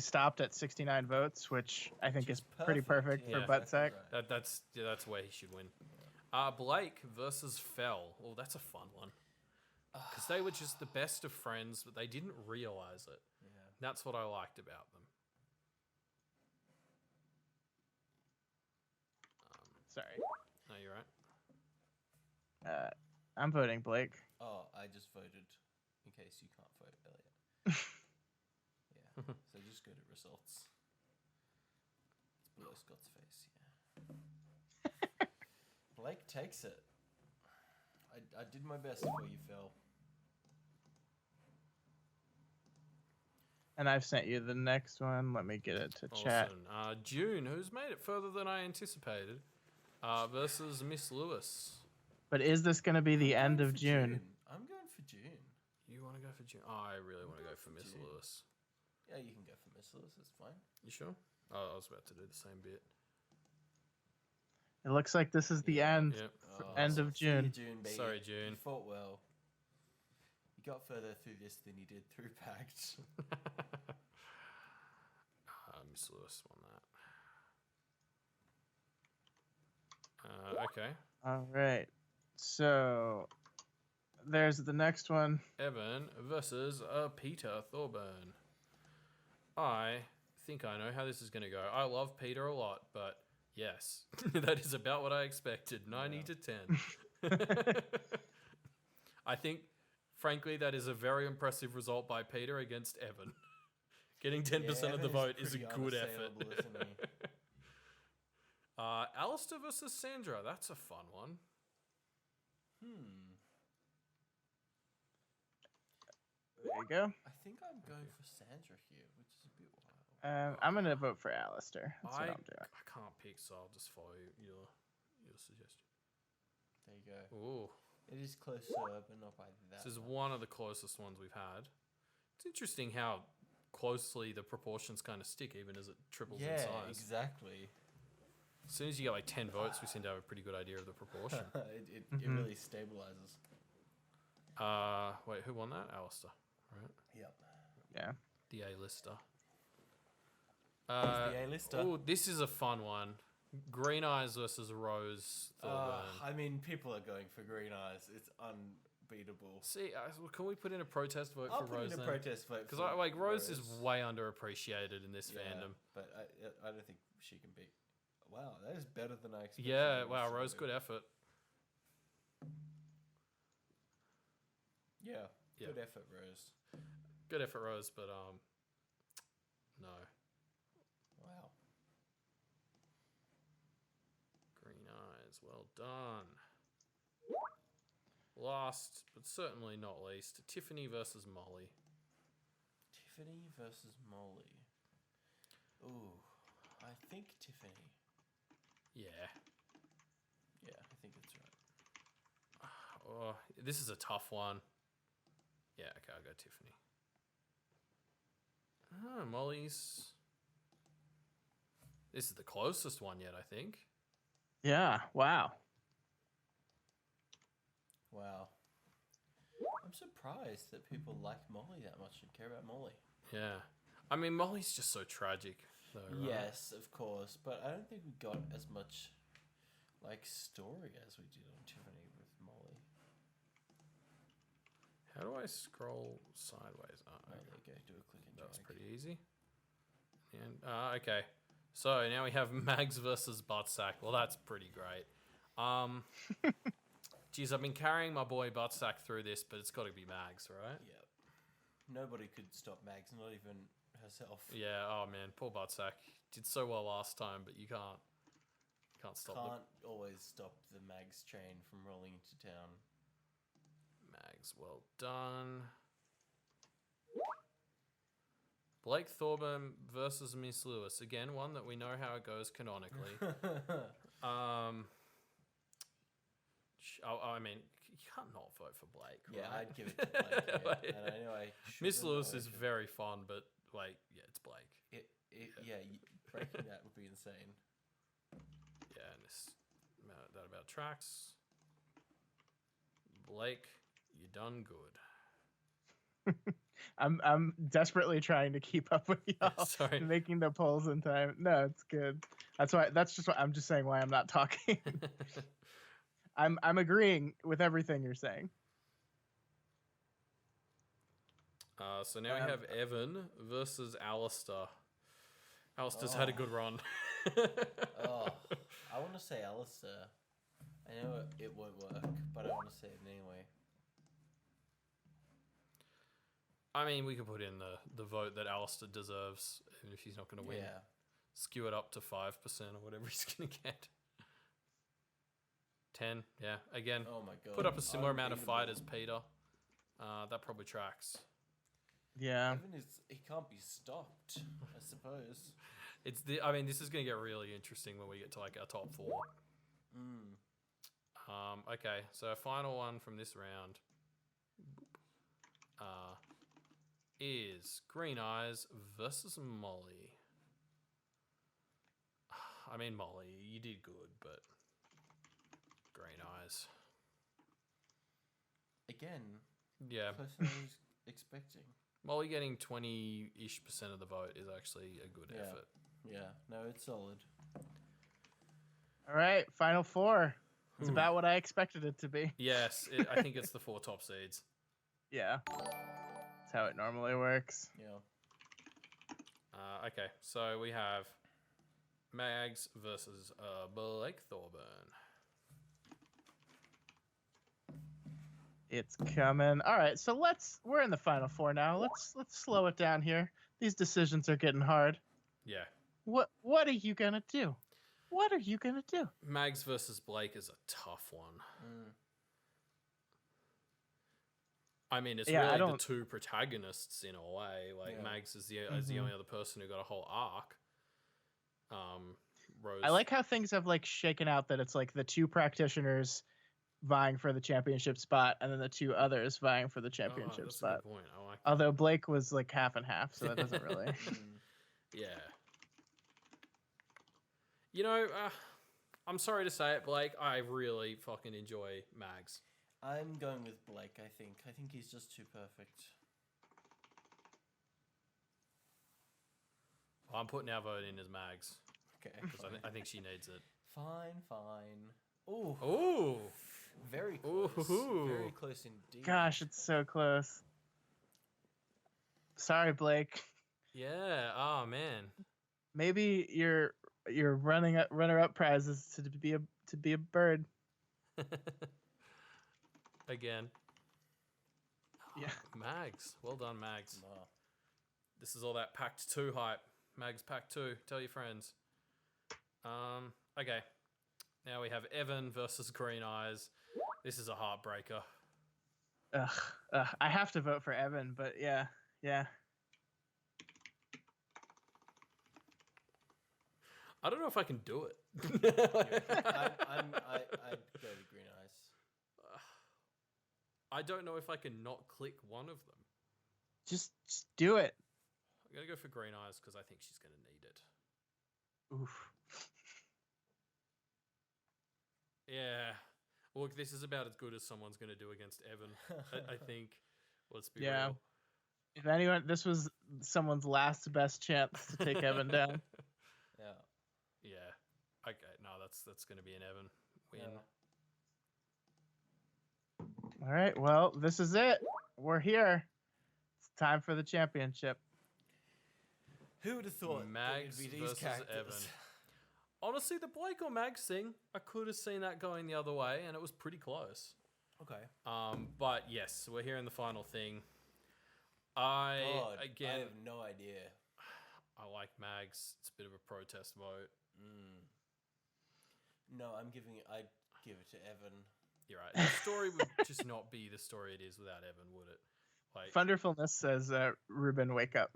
stopped at 69 votes, which I think is pretty perfect for Buttsack.
Right. That's where he should win. Blake versus Fell. Oh, that's a fun one. Because they were just the best of friends, but they didn't realize it.
Yeah.
That's what I liked about them.
Sorry.
No, you're right.
I'm voting Blake.
Oh, I I just voted in case you can't vote, Elliot. Yeah. So just go to results. It's below Scott's face, yeah. Blake takes it. I did my best for you, Phil.
And I've sent you the next one. Let me get it to chat.
June, who's made it further than I anticipated, versus Miss Lewis.
But is this going to be the end of June?
I'm going for June.
You want to go for June? Oh, I really want to go for Miss Lewis.
Yeah, you can go for Miss Lewis. It's fine.
You sure? Oh, I was about to do the same bit.
It looks like this is the end.
Yep.
End of June.
June, baby.
Sorry, June.
You fought well. You got further through this than you did through Pact.
Miss Lewis won that. Okay.
All right. So there's the next one.
Evan versus Peter Thorburn. I think I know how this is going to go. I love Peter a lot, but yes, that is about what I expected. 90 to 10. I think, frankly, that is a very impressive result by Peter against Evan. Getting 10% of the vote is a good effort. Alistair versus Sandra. That's a fun one.
There you go.
I think I'm going for Sandra here, which is a bit wild.
I'm going to vote for Alistair. That's what I'm doing.
I can't pick, so I'll just follow your suggestion.
There you go.
Ooh.
It is closer, but not by that.
This is one of the closest ones we've had. It's interesting how closely the proportions kind of stick, even as it triples in size.
Yeah, exactly.
As soon as you get like 10 votes, we seem to have a pretty good idea of the proportion.
It really stabilizes.
Wait, who won that? Alistair, right?
Yep.
Yeah.
The A-lister.
The A-lister.
Oh, this is a fun one. Green Eyes versus Rose Thorburn.
I mean, people are going for Green Eyes. It's unbeatable.
See, can we put in a protest vote
I'll
for
put
Rose
in a
then?
protest vote
Because
for
Rose is way underappreciated in this
Yeah,
fandom.
but I don't think she can beat. Wow, that is better than I expected.
Yeah, wow, Rose, good effort.
Yeah, good effort, Rose.
Good effort, Rose, but no.
Wow.
Green Eyes, well done. Last, but certainly not least, Tiffany versus Molly.
Tiffany versus Molly. Ooh, I think Tiffany.
Yeah.
Yeah, I think that's right.
Oh, this is a tough one. Yeah, okay, I'll go Tiffany. Molly's... This is the closest one yet, I think.
Yeah, wow.
Wow. I'm surprised that people like Molly that much and care about Molly.
Yeah. I mean, Molly's just so tragic, though, right?
Yes, of course, but I don't think we got as much story as we did on Tiffany with Molly.
How do I scroll sideways? Oh,
There you go, do a click and drag.
that was pretty easy. And okay. So now we have Mags versus Buttsack. Well, that's pretty great. Geez, I've been carrying my boy Buttsack through this, but it's got to be Mags, right?
Yep. Nobody could stop Mags, not even herself.
Yeah. Oh man, poor Buttsack did so well last time, but you can't stop
Can't always stop the Mags train from rolling into town.
Mags. Well done. Blake Thorburn versus Miss Lewis. Again, one that we know how it goes canonically. I mean, you can't not vote for Blake, right?
Yeah, I'd give it to Blake. Yeah. And I know I
Miss
shouldn't,
Lewis
I
is
should.
very fun, but it's Blake.
Breaking that would be insane.
Yeah, and that about tracks. Blake, you done good.
I'm desperately trying to keep up with y'all.
Sorry.
Making the polls in time. No, it's good. That's just what I'm just saying why I'm not talking. I'm agreeing with everything you're saying.
So now we have Evan versus Alistair. Alistair's had a good run.
I want to say Alistair. I know it won't work, but I want to say it anyway.
I mean, we could put in the vote that Alistair deserves, even if he's not going to win.
Yeah.
Skew it up to 5% or whatever he's going to get. 10, yeah. Again,
Oh my god.
put up a similar amount of
Unbeatable.
fight as Peter. That probably tracks.
Yeah.
Even he can't be stopped, I suppose.
I mean, this is going to get really interesting when we get to like our top 4. Okay, so our final one from this round is Green Eyes versus Molly. I mean, Molly, you did good, but Green Eyes.
Again,
Yeah,
closer than I was expecting.
Molly getting 20-ish% of the vote is actually a good
Yeah.
effort.
Yeah, no, it's solid.
All right, final 4. It's about what I expected it to be.
Yes, I think it's the 4 top seeds.
Yeah. That's how it normally works.
Yeah.
Okay, so we have Mags versus Blake Thorburn.
It's coming. All right, so we're in the final 4 now. Let's slow it down here. These decisions are getting hard.
Yeah.
What are you gonna do? What are you gonna do?
Mags versus Blake is a tough one. I mean, it's really the 2 protagonists in a way. Like Mags is the only other person who got a whole arc. Rose.
I like how things have like shaken out that it's like the 2 practitioners vying for the championship spot and then the 2 others vying for the championship
that's
spot.
a good point. I like that.
Although Blake was like half and half, so that doesn't really.
Yeah. You know, I'm sorry to say it, Blake. I really fucking enjoy Mags.
I'm going with Blake, I think. I think he's just too perfect.
I'm putting our vote in as Mags.
Okay.
Because I think she needs it.
Fine, fine. Ooh.
Ooh.
Very close.
Ooh.
Very close indeed.
Gosh, it's so close. Sorry, Blake.
Yeah. Oh man.
Maybe your runner-up prize is to be a bird.
Again.
Yeah.
Mags. Well done, Mags.
Nah.
This is all that Pact 2 hype. Mags Pact 2. Tell your friends. Okay. Now we have Evan versus Green Eyes. This is a heartbreaker.
I have to vote for Evan, but yeah.
I don't know if I can do it.
I'd go with Green Eyes.
I don't know if I can not click one of them.
Just do it.
I'm going to go for Green Eyes because I think she's going to need it.
Oof.
Yeah. Look, this is about as good as someone's going to do against Evan. I think. Let's be
Yeah.
real.
If anyone, this was someone's last best chance to take Evan down.
Yeah.
Yeah. Okay. No, that's going to be an Evan win.
Yeah.
All right. Well, this is it. We're here. It's time for the championship.
Who would have thought
Mags
that it'd be these
versus
characters?
Evan. Honestly, the Blake or Mags thing, I could have seen that going the other way, and it was pretty close.
Okay.
But yes, we're here in the final thing. I
have no idea.
I like Mags. It's a bit of a protest vote.
No, I'd give it to Evan.
You're right. The story would just not be the story it is without Evan, would it? Like,
Thunderfulness says, Ruben, wake up.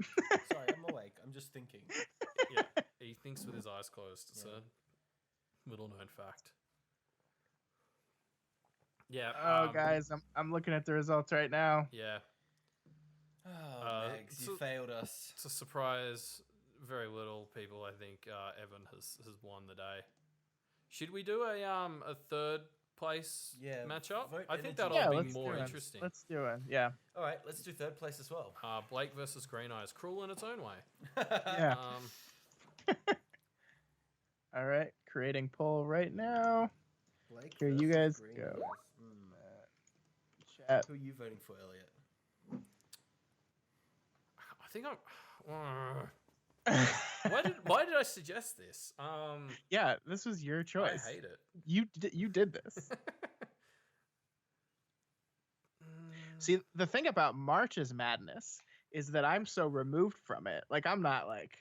Sorry, I'm awake. I'm just thinking.
yeah, he thinks with his eyes closed. It's a little-known fact. Yeah.
Oh, guys, I'm looking at the results right now.
Yeah.
Oh, Mags, you failed us.
It's a surprise. Very little people, I think, Evan has won the day. Should we do a third place matchup?
vote
I think
energy.
that'll be
let's
more
do it.
interesting.
Let's do it. Yeah.
All right, let's do third place as well.
Blake versus Green Eyes. Cruel in its own way.
Yeah. All right. Creating poll right now.
Blake
Here, you
versus
guys
Green
go.
Eyes.
Chat.
Who are you voting for, Elliot?
I think why did I suggest this?
Yeah, this was your choice.
I hate it.
You did this. See, the thing about March's Madness is that I'm so removed from it. Like I'm not like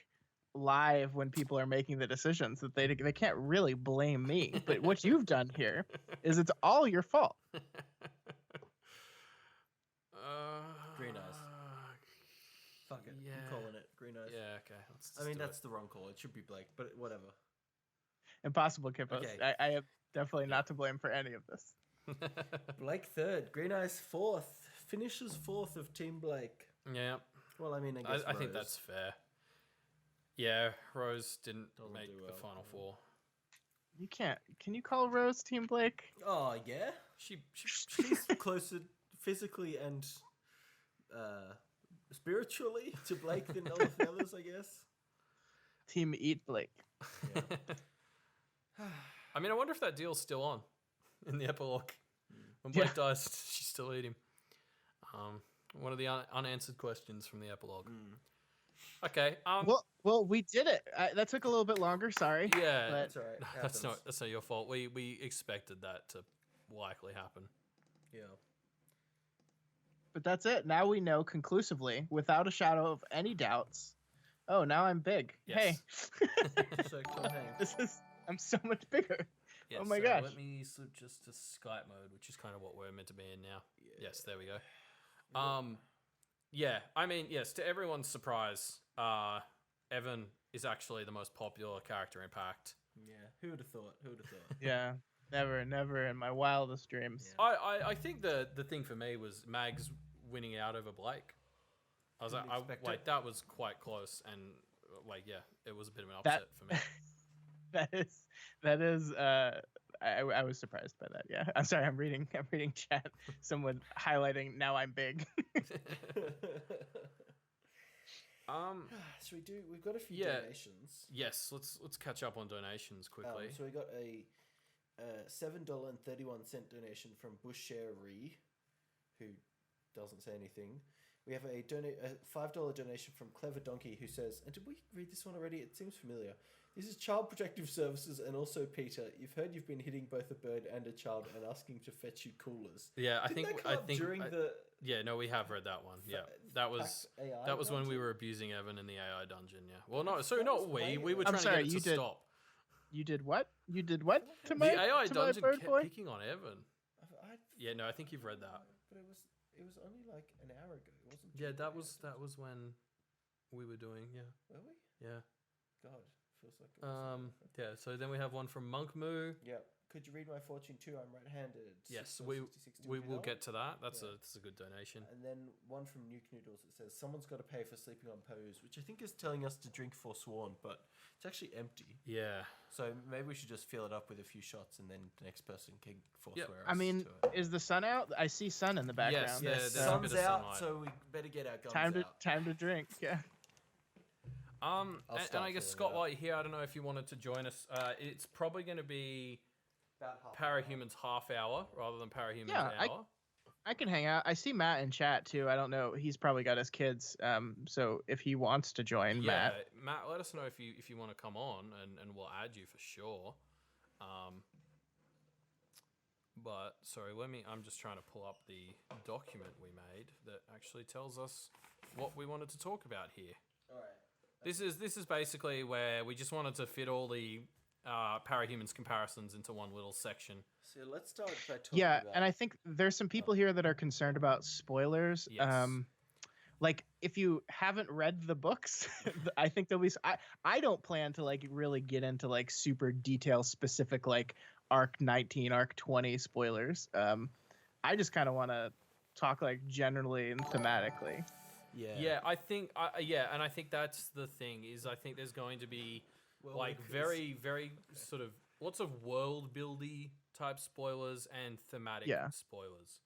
live when people are making the decisions that they can't really blame me. But what you've done here is it's all your fault.
Green Eyes. Fuck it.
Yeah.
I'm calling it. Green Eyes.
Yeah, okay. Let's
I mean,
do
that's the wrong call. It should be Blake, but whatever.
Impossible, Kippos.
Okay.
I am definitely not to blame for any of this.
it.
Blake third. Green Eyes fourth. Finishes fourth of Team Blake.
Yeah.
Well, I mean, I guess
I think that's fair. Yeah, Rose didn't
Doesn't
make
do
the
well.
final four.
You can't. Can you call Rose Team Blake?
Oh, yeah? She's closer physically and spiritually to Blake than all of the others, I guess.
Team Eat Blake.
Yeah.
I mean, I wonder if that deal's still on in the epilogue. When Blake dies, she's still eating. One of the unanswered questions from the epilogue. Okay.
Well, we did it. That took a little bit longer. Sorry.
Yeah,
but
That's all right.
that's not your fault. We expected that to likely happen.
Yeah.
but that's it. Now we know conclusively, without a shadow of any doubts. Oh, now I'm big.
Yes.
Hey,
So Tom Hanks.
I'm so much bigger.
Yes,
Oh my
so
gosh.
Let me switch just to Skype mode, which is kind of what we're meant to be in now. Yes, there we go. Yeah, I mean, yes, to everyone's surprise, Evan is actually the most popular character in Pact.
Yeah. Who would have thought? Who would have thought?
Yeah, never in my wildest dreams.
Yeah.
I think the thing for me was Mags winning out over Blake. I was
Didn't expect
like,
it.
that was quite close, and like, yeah, it was a bit of an upset for me.
That is. I was surprised by that. Yeah, I'm sorry. I'm reading chat. Someone highlighting. Now I'm big.
So we've got a few
Yeah.
donations.
Yes, let's catch up on donations quickly.
So we got a $7.31 donation from Bushere, who doesn't say anything. We have a $5 donation from Clever Donkey, who says, and did we read this one already? It seems familiar. This is Child Protective Services and also Peter. You've heard you've been hitting both a bird and a child and asking to fetch you coolers.
Yeah, I
Didn't
think
that come up during the
yeah, no, we have read that one. Yeah, that was
AI
that was when we
dungeon?
were abusing Evan in the AI dungeon. Yeah, well, no, so not
was
we.
way
We were
I'm
trying
sorry,
to get
you
it to
did-
stop.
You did what? You did what to
The
my
AI
to my
dungeon
bird
kept
boy?
picking on Evan. Yeah, no, I think you've read that.
But it was only like an hour ago. It wasn't.
Yeah,
too
that
long
was
ago.
when we were doing. Yeah,
Were we?
yeah.
God, feels like. It was
Yeah. So then we have one from Monk Moo.
Yeah. Could you read my fortune too? I'm right-handed.
Yes,
$6.66
we will
PL.
get to that. That's
Yeah.
a good donation.
And then one from Nuke Noodles that says someone's got to pay for sleeping on pose, which I think is telling us to drink Forsworn, but it's actually empty.
Yeah.
So maybe we should just fill it up with a few shots, and then the next person can forswear us.
I mean,
to it.
is the sun out? I see sun in the background.
Yeah,
Yes,
there's a
sun's
bit of
out,
sunlight.
so we better get our guns out.
Time to drink. Yeah.
And
start
I guess
filling
Scott,
it up.
while you're here, I don't know if you wanted to join us. It's probably going to be
About half an
Parahumans half hour rather than Parahumans
Yeah,
hour.
I can hang out. I see Matt in chat too. I don't know. He's probably got his kids. So if he wants to join,
Yeah,
Matt.
Matt, let us know if you want to come on, and we'll add you for sure. But sorry, I'm just trying to pull up the document we made that actually tells us what we wanted to talk about here.
All right.
This is basically where we just wanted to fit all the Parahumans comparisons into one little section.
So let's start by talking
Yeah,
about.
and I think there's some people here that are concerned about spoilers.
Yes.
Like if you haven't read the books, I think there'll be. I don't plan to like really get into like super detail specific like arc 19, arc 20 spoilers. I just kind of want to talk like generally and thematically.
Yeah, I think and I think that's the thing is I think there's going to be like very sort of lots of world buildy type spoilers and thematic spoilers.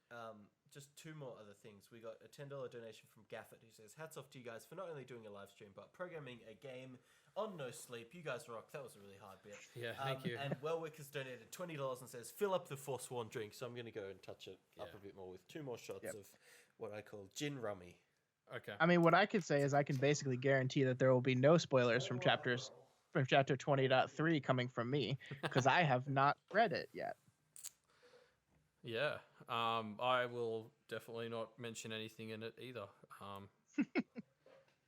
Just two more other things. We got a $10 donation from Gaffett who says, hats off to you guys for not only doing a live stream, but programming a game on no sleep. You guys rock. That was a really hard bit.
Yeah, thank you.
And Wellwick has donated $20 and says, fill up the Forsworn drink. So I'm going to go and touch it up a bit more with two more shots of what I call gin rummy.
Okay.
I mean, what I could say is I can basically guarantee that there will be no spoilers from chapter 20.3 coming from me because I have not read it yet.
Yeah. I will definitely not mention anything in it either.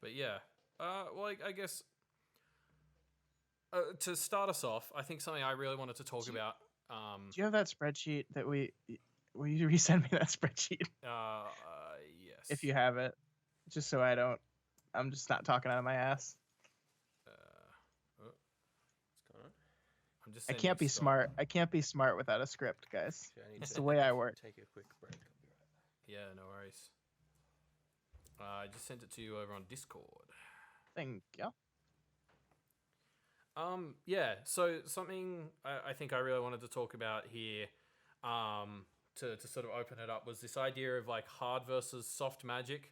But yeah, well, I guess to start us off, I think something I really wanted to talk about.
Do you have that spreadsheet that will you resend me that spreadsheet?
Yes.
If you have it, just so I'm just not talking out of my ass.
What's going on?
I can't be smart. I can't be smart without a script, guys. It's the way I work.
Take a quick break. I'll be right back.
Yeah, no worries. I just sent it to you over on Discord.
Thank you.
Yeah, so something I think I really wanted to talk about here, to sort of open it up, was this idea of like hard versus soft magic,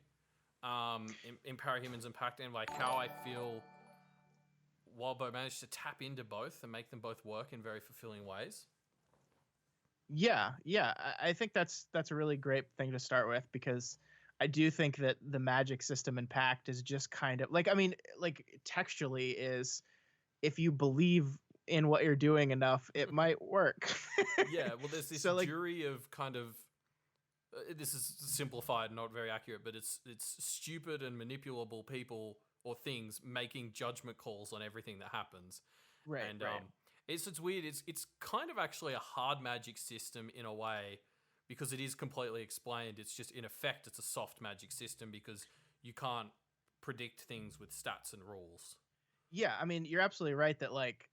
in Parahumans and Pact, and like how I feel Wildbow managed to tap into both and make them both work in very fulfilling ways.
Yeah. I think that's a really great thing to start with, because I do think that the magic system in Pact is just kind of like, I mean, like textually is, if you believe in what you're doing enough, it might work.
Yeah, well, there's this jury of kind of, this is simplified, not very accurate, but it's stupid and manipulable people or things making judgment calls on everything that happens.
Right.
And it's weird. It's kind of actually a hard magic system in a way, because it is completely explained. It's just, in effect, it's a soft magic system because you can't predict things with stats and rules.
Yeah, I mean, you're absolutely right that like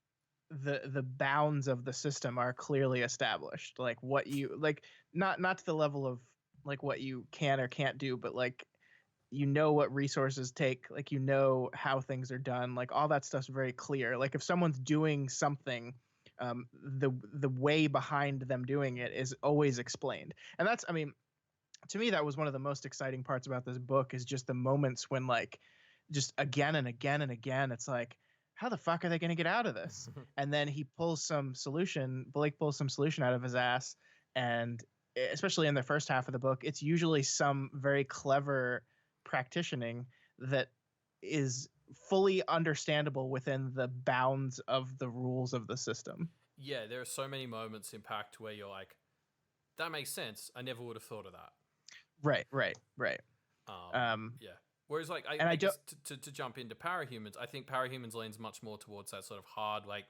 the bounds of the system are clearly established. Like what you like, not to the level of like what you can or can't do, but like, you know what resources take, like, you know how things are done, like all that stuff's very clear. Like if someone's doing something, the way behind them doing it is always explained. And that's, I mean, to me, that was one of the most exciting parts about this book, is just the moments when like, just again and again and again, it's like, how the fuck are they going to get out of this? And then Blake pulls some solution out of his ass. And especially in the first half of the book, it's usually some very clever practitioning that is fully understandable within the bounds of the rules of the system.
Yeah, there are so many moments in Pact where you're like, that makes sense. I never would have thought of that.
Right.
Yeah. Whereas, like, I guess to jump into Parahumans, I think Parahumans leans much more towards that sort of hard, like,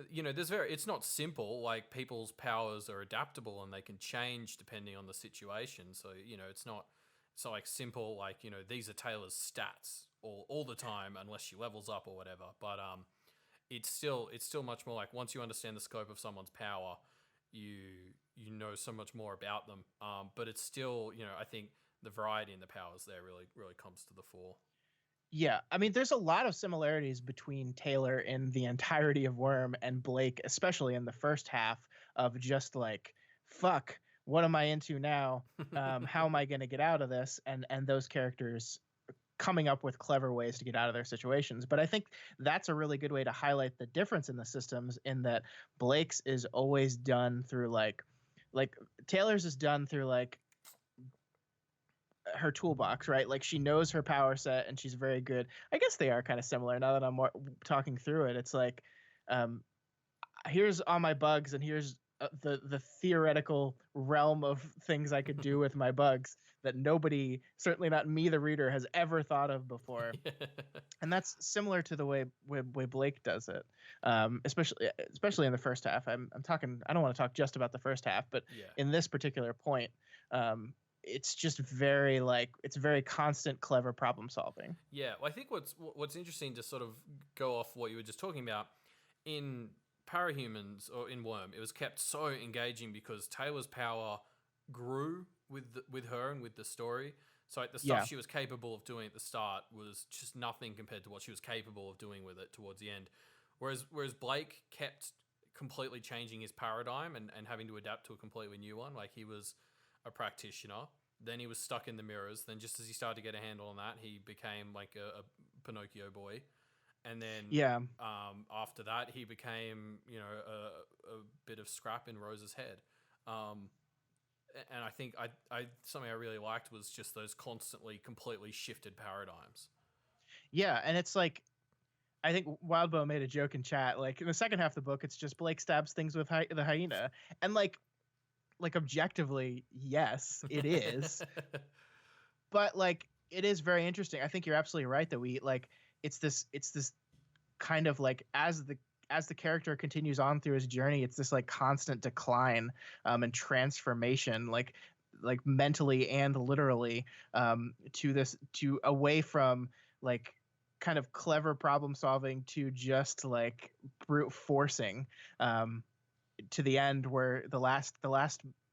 you know, it's not simple. Like, people's powers are adaptable and they can change depending on the situation. So, you know, it's not like simple, like, you know, these are Taylor's stats all the time unless she levels up or whatever. But it's still much more like, once you understand the scope of someone's power, you know so much more about them. But it's still, you know, I think the variety in the powers there really comes to the fore.
Yeah, I mean, there's a lot of similarities between Taylor in the entirety of Worm and Blake, especially in the first half, of just like, fuck, what am I into now? How am I going to get out of this? And those characters coming up with clever ways to get out of their situations. But I think that's a really good way to highlight the difference in the systems, in that Blake's is always done through like Taylor's is done through like her toolbox, right? Like she knows her power set and she's very good. I guess they are kind of similar now that I'm talking through it. It's like, here's all my bugs and here's the theoretical realm of things I could do with my bugs that nobody, certainly not me, the reader, has ever thought of before. And that's similar to the way Blake does it, especially in the first half. I'm talking. I don't want to talk just about the first half, but in this particular point, it's just very it's very constant, clever problem solving.
Yeah, well, I think what's interesting to sort of go off what you were just talking about in Parahumans or in Worm, it was kept so engaging because Taylor's power grew with her and with the story. So like the stuff she was capable of doing at the start was just nothing compared to what she was capable of doing with it towards the end. Whereas Blake kept completely changing his paradigm and having to adapt to a completely new one. Like he was a practitioner, then he was stuck in the mirrors. Then just as he started to get a handle on that, he became like a Pinocchio boy. And then after that, he became, you know, a bit of scrap in Rose's head. And I think something I really liked was just those constantly, completely shifted paradigms. Yeah,
and it's like, I think Wildbow made a joke in chat. Like in the second half of the book, it's just Blake stabs things with the hyena, and like objectively, yes, it is. But like it is very interesting. I think you're absolutely right that we like it's this kind of like as the character continues on through his journey, it's this like constant decline and transformation, like mentally and literally, to away from like kind of clever problem solving to just like brute forcing, to the end where the last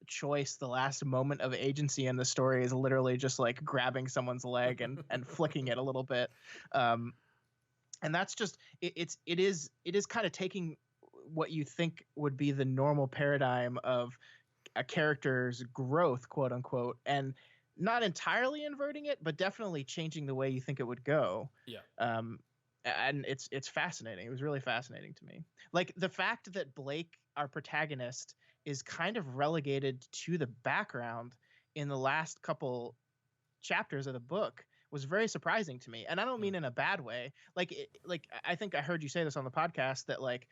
choice, the last moment of agency in the story is literally just like grabbing someone's leg and flicking it a little bit. And that's just it is kind of taking what you think would be the normal paradigm of a character's growth, quote unquote, and not entirely inverting it, but definitely changing the way you think it would go.
Yeah.
And it's fascinating. It was really fascinating to me. Like the fact that Blake, our protagonist, is kind of relegated to the background in the last couple chapters of the book was very surprising to me. And I don't mean in a bad way. Like I think I heard you say this on the podcast that like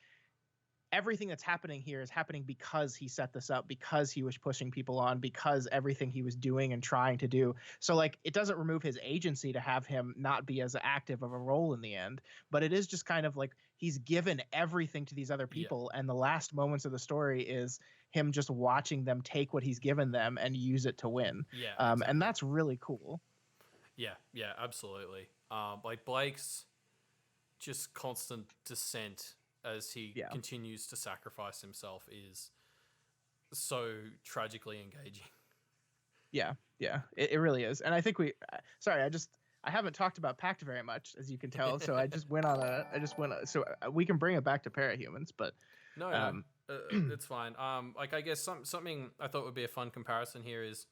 everything that's happening here is happening because he set this up, because he was pushing people on, because everything he was doing and trying to do. So like it doesn't remove his agency to have him not be as active of a role in the end, but it is just kind of like he's given everything to these other people, and the last moments of the story is him just watching them take what he's given them and use it to win.
Yeah, exactly.
And that's really cool.
Yeah, absolutely. Like Blake's just constant descent as he continues to sacrifice himself is so tragically engaging. Yeah,
it really is. And I think I haven't talked about Pact very much, as you can tell. So so we can bring it back to Parahumans, but
no, it's fine. Like I guess something I thought would be a fun comparison here is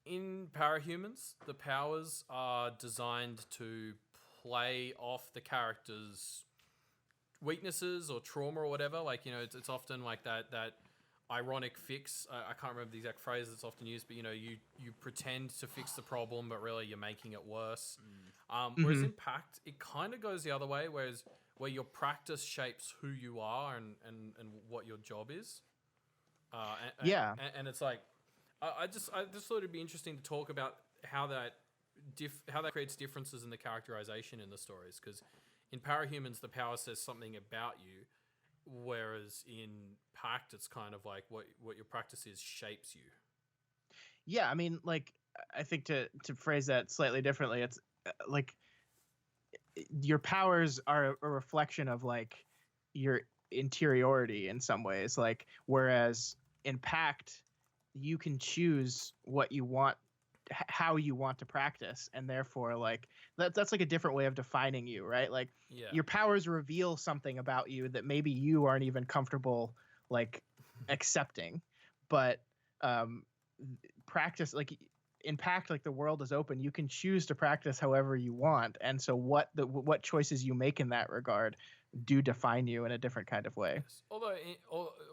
in Parahumans, the powers are designed to play off the character's weaknesses or trauma or whatever. Like, you know, it's often like that ironic fix. I can't remember the exact phrase that's often used, but you know, you pretend to fix the problem, but really you're making it worse. Whereas in Pact, it kind of goes the other way, where your practice shapes who you are and what your job is. And it's like, I just thought it'd be interesting to talk about how that creates differences in the characterization in the stories, because in Parahumans, the power says something about you, whereas in Pact, it's kind of like what your practice is shapes you.
Yeah, I mean, like, I think to phrase that slightly differently, it's like your powers are a reflection of like your interiority in some ways. Like, whereas in Pact, you can choose what you want, how you want to practice, and therefore like that's like a different way of defining you, right? Like your powers reveal something about you that maybe you aren't even comfortable like accepting, but practice, like in Pact, like the world is open, you can choose to practice however you want, and so what choices you make in that regard do define you in a different kind of way.
Yes. Although,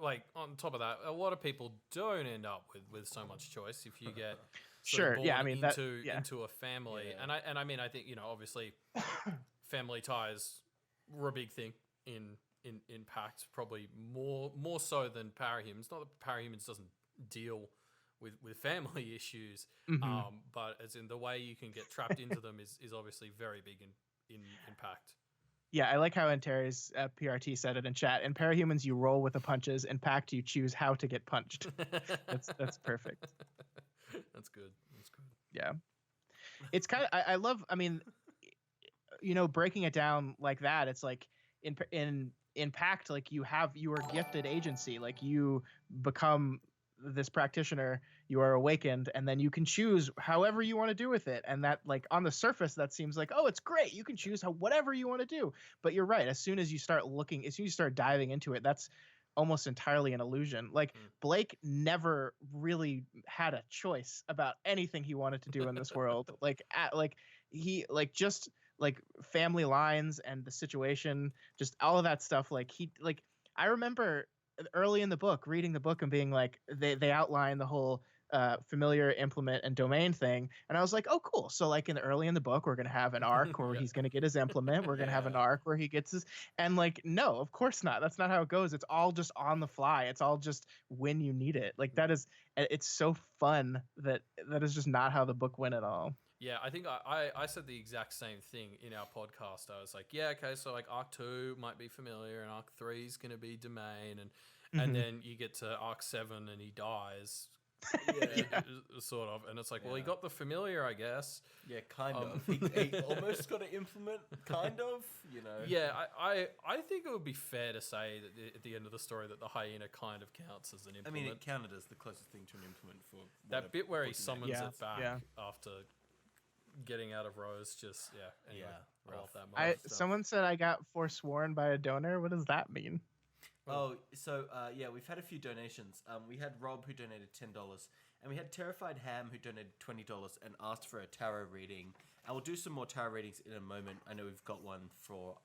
like on top of that, a lot of people don't end up with so much choice if you get into a family. Yeah. And I mean, I think, you know, obviously family ties were a big thing in Pact, probably more so than Parahumans. Not that Parahumans doesn't deal with family issues, but as in the way you can get trapped into them is obviously very big in Pact.
Yeah, I like how Antares PRT said it in chat. In Parahumans, you roll with the punches. In Pact, you choose how to get punched. That's perfect.
That's good.
Yeah, it's kind of I love. I mean, you know, breaking it down like that, it's like in Pact, like you are gifted agency. Like you become this practitioner, you are awakened, and then you can choose however you want to do with it. And that, like, on the surface, that seems like, oh, it's great, you can choose whatever you want to do. But you're right, as soon as you start diving into it, that's almost entirely an illusion. Like Blake never really had a choice about anything he wanted to do in this world. He just family lines and the situation, just all of that stuff. I remember early in the book, reading the book and being like, they outline the whole familiar, implement, and domain thing, and I was like, oh cool, so like early in the book we're gonna have an arc where he's gonna get his implement, we're gonna have an arc where he gets his, and like, no, of course not, that's not how it goes. It's all just on the fly, it's all just when you need it. Like, it's so fun that is just not how the book went at all.
Yeah, I think I said the exact same thing in our podcast. I was like, yeah, okay, so like Arc 2 might be familiar and Arc 3 is going to be Domain. And then you get to Arc 7 and he dies. Sort of. And it's like, well, he got the familiar, I guess.
Yeah, kind of. He almost got to implement, kind of, you know.
Yeah, I think it would be fair to say that at the end of the story that the hyena kind of counts as an implement.
I mean, it counted as the closest thing to an implement for...
That bit where he summons it back after getting out of Rose, just, anyway, I love that moment.
Someone said I got forsworn by a donor. What does that mean?
Oh, so, we've had a few donations. We had Rob, who donated $10, and we had Terrified Ham, who donated $20 and asked for a tarot reading. And we'll do some more tarot readings in a moment. I know we've got one for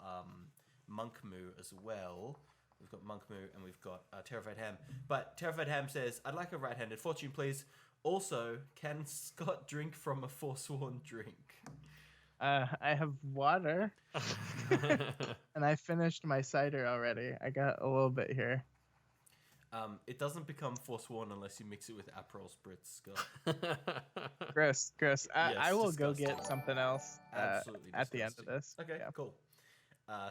Monk Moo as well. We've got Monk Moo and we've got Terrified Ham. But Terrified Ham says, I'd like a right-handed fortune, please. Also, can Scott drink from a forsworn drink?
I have water. And I finished my cider already. I got a little bit here.
It doesn't become forsworn unless you mix it with Aperol Spritz, Scott.
Gross. I will
disgusting.
go get something else
Absolutely
at the end of this.
Okay, cool.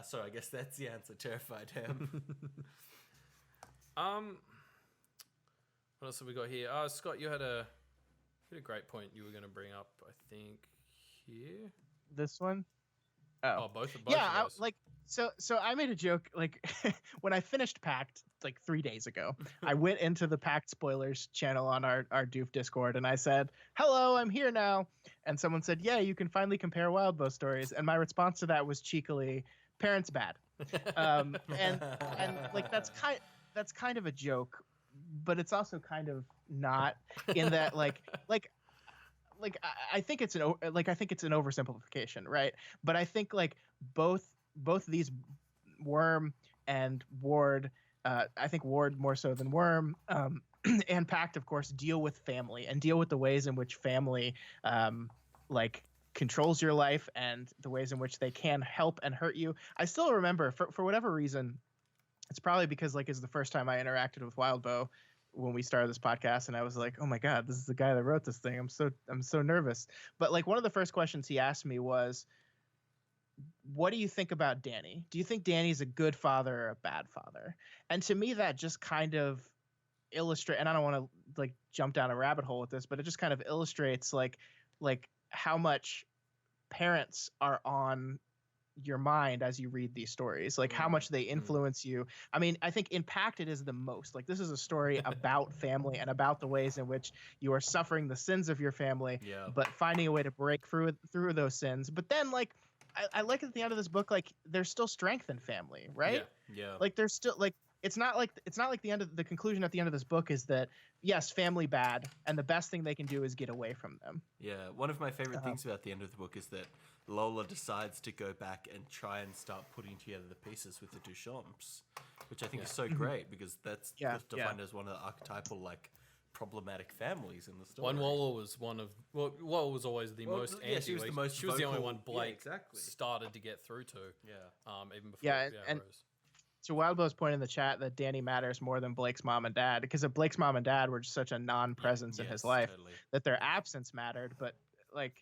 So I guess that's the answer, Terrified Ham.
What else have we got here? Scott, you had a great point you were going to bring up, I think, here.
This one?
Both of
those. So I made a joke, like, when I finished Pact, like 3 days ago, I went into the Pact spoilers channel on our Doof Discord, and I said, hello, I'm here now. And someone said, yeah, you can finally compare Wildbow stories. And my response to that was cheekily, parents bad. And like, that's kind of a joke, but it's also kind of not, in that I think it's an oversimplification, right? But I think like both these, Worm and Ward, I think Ward more so than Worm, and Pact, of course, deal with family and deal with the ways in which family controls your life and the ways in which they can help and hurt you. I still remember, for whatever reason, it's probably because like it's the first time I interacted with Wildbow when we started this podcast, and I was like, oh my God, this is the guy that wrote this thing. I'm so nervous. But like one of the first questions he asked me was, what do you think about Danny? Do you think Danny's a good father or a bad father? And to me, that just kind of illustrate, and I don't want to like jump down a rabbit hole with this, but it just kind of illustrates like how much parents are on your mind as you read these stories, like how much they influence you. I mean, I think in Pact it is the most. Like this is a story about family and about the ways in which you are suffering the sins of your family, but finding a way to break through those sins. But then like I like at the end of this book, like there's still strength in family, right?
Yeah.
Like there's still like it's not like the conclusion at the end of this book is that yes, family bad, and the best thing they can do is get away from them.
Yeah, one of my favorite things about the end of the book is that Lola decides to go back and try and start putting together the pieces with the Duchamps, which I think is so great because that's defined as one of the archetypal like problematic families in the story.
Walla was Walla was always the most anti.
Yeah, she was the most.
She was the only one Blake
exactly
started to get through to. Even before.
And
Rose.
to Wildbow's point in the chat that Danny matters more than Blake's mom and dad, because if Blake's mom and dad were just such a non-presence in his life, that their absence mattered. But like,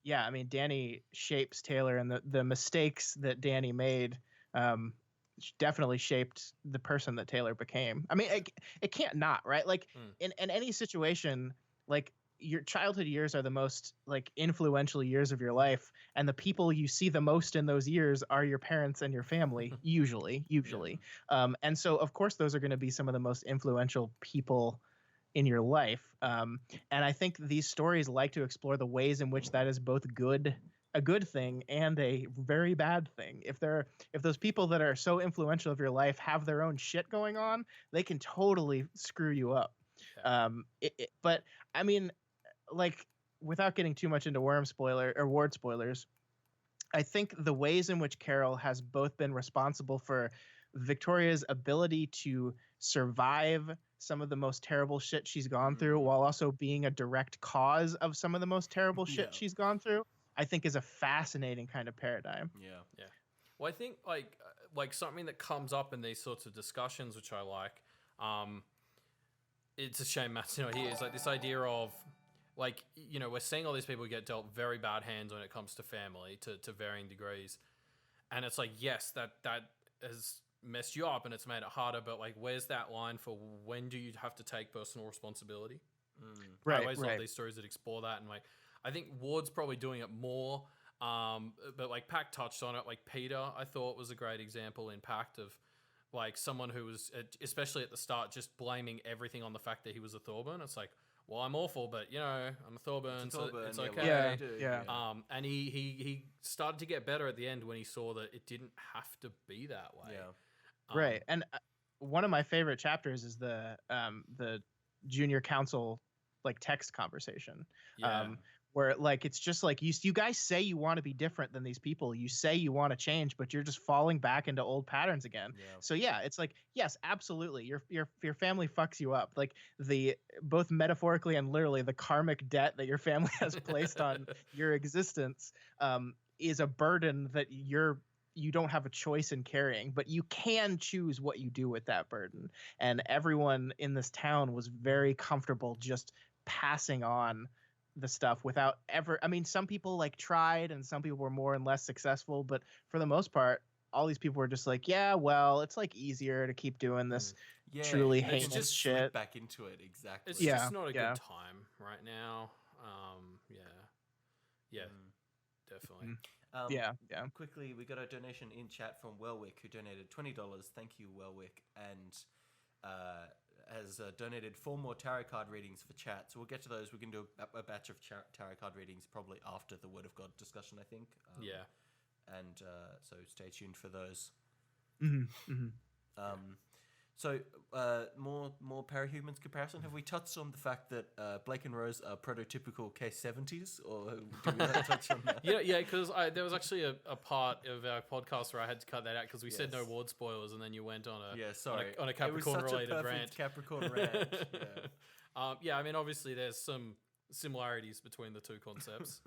yeah, I mean, Danny shapes Taylor, and the mistakes that Danny made definitely shaped the person that Taylor became. I mean, it can't not, right? Like in any situation, like your childhood years are the most like influential years of your life, and the people you see the most in those years are your parents and your family, usually. And so of course those are going to be some of the most influential people in your life. And I think these stories like to explore the ways in which that is both a good thing and a very bad thing. If those people that are so influential of your life have their own shit going on, they can totally screw you up. But I mean, like, without getting too much into Ward spoilers, I think the ways in which Carol has both been responsible for Victoria's ability to survive some of the most terrible shit she's gone through, while also being a direct cause of some of the most terrible shit she's gone through, I think is a fascinating kind of paradigm.
Yeah. Well, I think like something that comes up in these sorts of discussions, which I like, it's a shame Matt's not here, is like this idea of like, you know, we're seeing all these people get dealt very bad hands when it comes to family to varying degrees. And it's like, yes, that has messed you up and it's made it harder, but like, where's that line for when do you have to take personal responsibility? I always love these stories that explore that. And like, I think Ward's probably doing it more. But like Pact touched on it. Like Peter, I thought was a great example in Pact of like someone who was, especially at the start, just blaming everything on the fact that he was a Thorburn. It's like, well, I'm awful, but you know, I'm a Thorburn, so it's okay. And he started to get better at the end when he saw that it didn't have to be that way.
Right. And one of my favorite chapters is the junior council like text conversation. Where like it's just like you guys say you want to be different than these people, you say you want to change, but you're just falling back into old patterns again. So yeah, it's like, yes, absolutely, your family fucks you up, like the both metaphorically and literally the karmic debt that your family has placed on your existence is a burden that you don't have a choice in carrying, but you can choose what you do with that burden. And everyone in this town was very comfortable just passing on the stuff without ever, I mean, some people like tried and some people were more and less successful, but for the most part, all these people were just like, yeah, well, it's like easier to keep doing this truly heinous shit.
Back into it, exactly.
It's just not a good time right now. Definitely.
Quickly, we got a donation in chat from Welwick who donated $20. Thank you, Welwick, and has donated 4 more tarot card readings for chat. So we'll get to those. We can do a batch of tarot card readings probably after the Word of God discussion, I think. And so stay tuned for those. So more Parahumans comparison. Have we touched on the fact that Blake and Rose are prototypical K70s, or do we not touch on that?
Because there was actually a part of our podcast where I had to cut that out because we said no Ward spoilers, and then you went on a Capricorn related rant.
Capricorn rant.
I mean, obviously there's some similarities between the two concepts,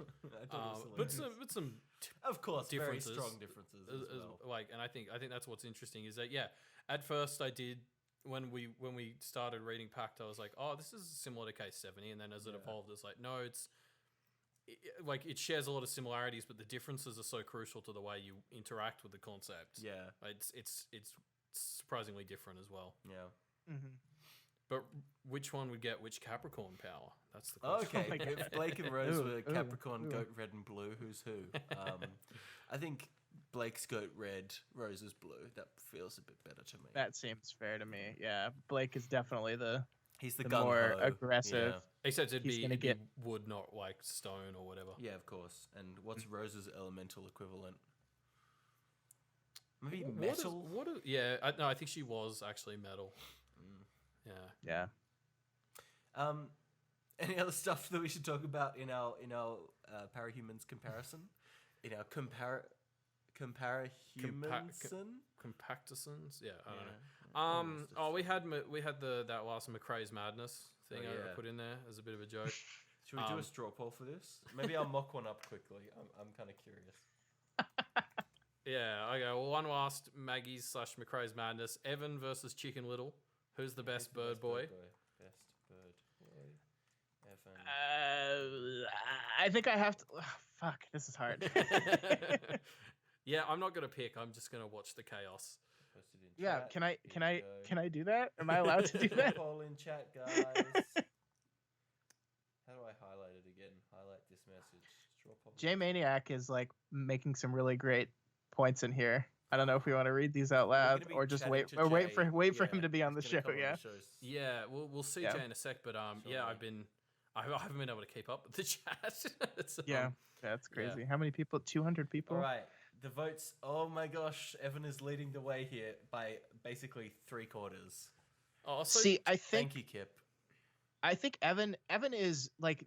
but some
of course
differences,
very strong differences as well.
Like, and I think that's what's interesting is that at first I did when we started reading Pact, I was like, oh, this is similar to K70, and then as it evolved, it's like, no, like it shares a lot of similarities, but the differences are so crucial to the way you interact with the concept. It's surprisingly different as well. But which one would get which Capricorn power? That's the question.
Okay, if Blake and Rose were Capricorn, goat red and blue, who's who? I think Blake's goat red, Rose's blue. That feels a bit better to me.
That seems fair to me. Yeah, Blake is definitely
he's the
more aggressive.
Except it'd be wood, not like stone or whatever.
Yeah, of course. And what's Rose's elemental equivalent? Maybe metal?
I think she was actually metal.
Any other stuff that we should talk about in our Parahumans comparison? In our Comparahumanson?
Compactisons? Yeah, I don't know. We had that last McRae's Madness thing I put in there as a bit of a joke.
Should we do a straw poll for this? Maybe I'll mock one up quickly. I'm kind of curious.
Okay. Well, one last Maggie's / McRae's Madness. Evan versus Chicken Little. Who's the best bird boy?
Best bird boy. Evan.
I think I have to. Fuck, this is hard.
I'm not gonna pick. I'm just gonna watch the chaos.
Can I do that? Am I allowed to do that?
Poll in chat, guys. How do I highlight it again? Highlight this message.
J Maniac is like making some really great points in here. I don't know if we want to read these out loud or just wait for him to be on the show.
We'll see Jay in a sec, but I haven't been able to keep up with the chat.
That's crazy. How many people? 200 people.
All right, the votes. Oh my gosh, Evan is leading the way here by basically 3/4. Thank you, Kip.
I think Evan is like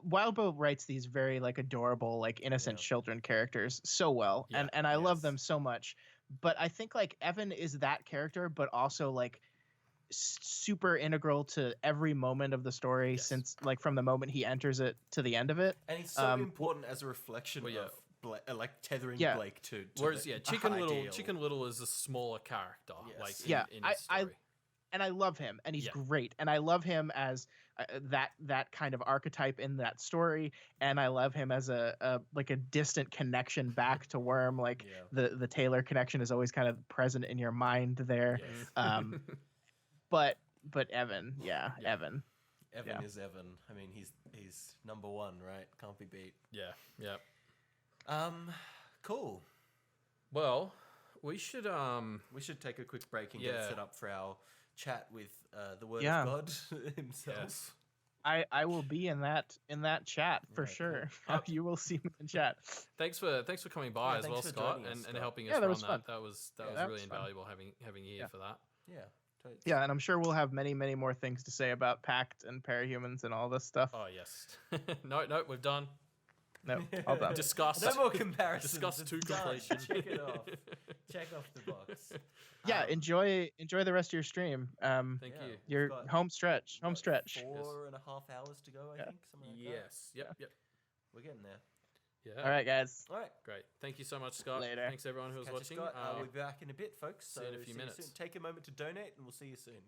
Wildbow writes these very like adorable, like innocent children characters so well. And I love them so much. But I think like Evan is that character, but also like super integral to every moment of the story since like from the moment he enters it to the end of it.
And he's so important as a reflection of like tethering Blake to
Whereas Chicken Little is a smaller character. In his story.
and I love him, and he's
Yeah.
great, and I love him as that kind of archetype in that story, and I love him as a like a distant connection back to Worm. Like the Taylor connection is always kind of present in your mind there.
Yes.
But Evan, Evan.
Evan is Evan. I mean, he's number one, right? Can't be beat.
Yeah.
Cool.
Well, we should
take a quick break and get set up for our chat with the Word
Yeah.
of God himself.
Yes.
I will be in that chat for sure.
Cool.
You will see me in chat.
Thanks for coming by as well, Scott, and helping us
that
run
was fun.
that. That was
that
really
was fun.
invaluable having you here for that.
Yeah. Totally.
Yeah, and I'm sure we'll have many, many more things to say about Pact and Parahumans and all this stuff.
Oh yes. No, we've done.
No, all done.
Discuss.
No more comparisons.
Discuss
It's
to
done.
completion.
Check it off. Check off the box.
Yeah, enjoy the rest of your stream.
Thank you.
Your home stretch. 4.5
hours to go, I think. Something like that.
Yes. Yep.
We're getting there.
Yeah.
All right, guys.
All right.
Great. Thank you so much, Scott.
Later.
Thanks everyone who was
Catch you,
watching.
Scott. We'll be back in a bit, folks.
see you in a few minutes.
Soon. Take a moment to donate, and we'll see you soon.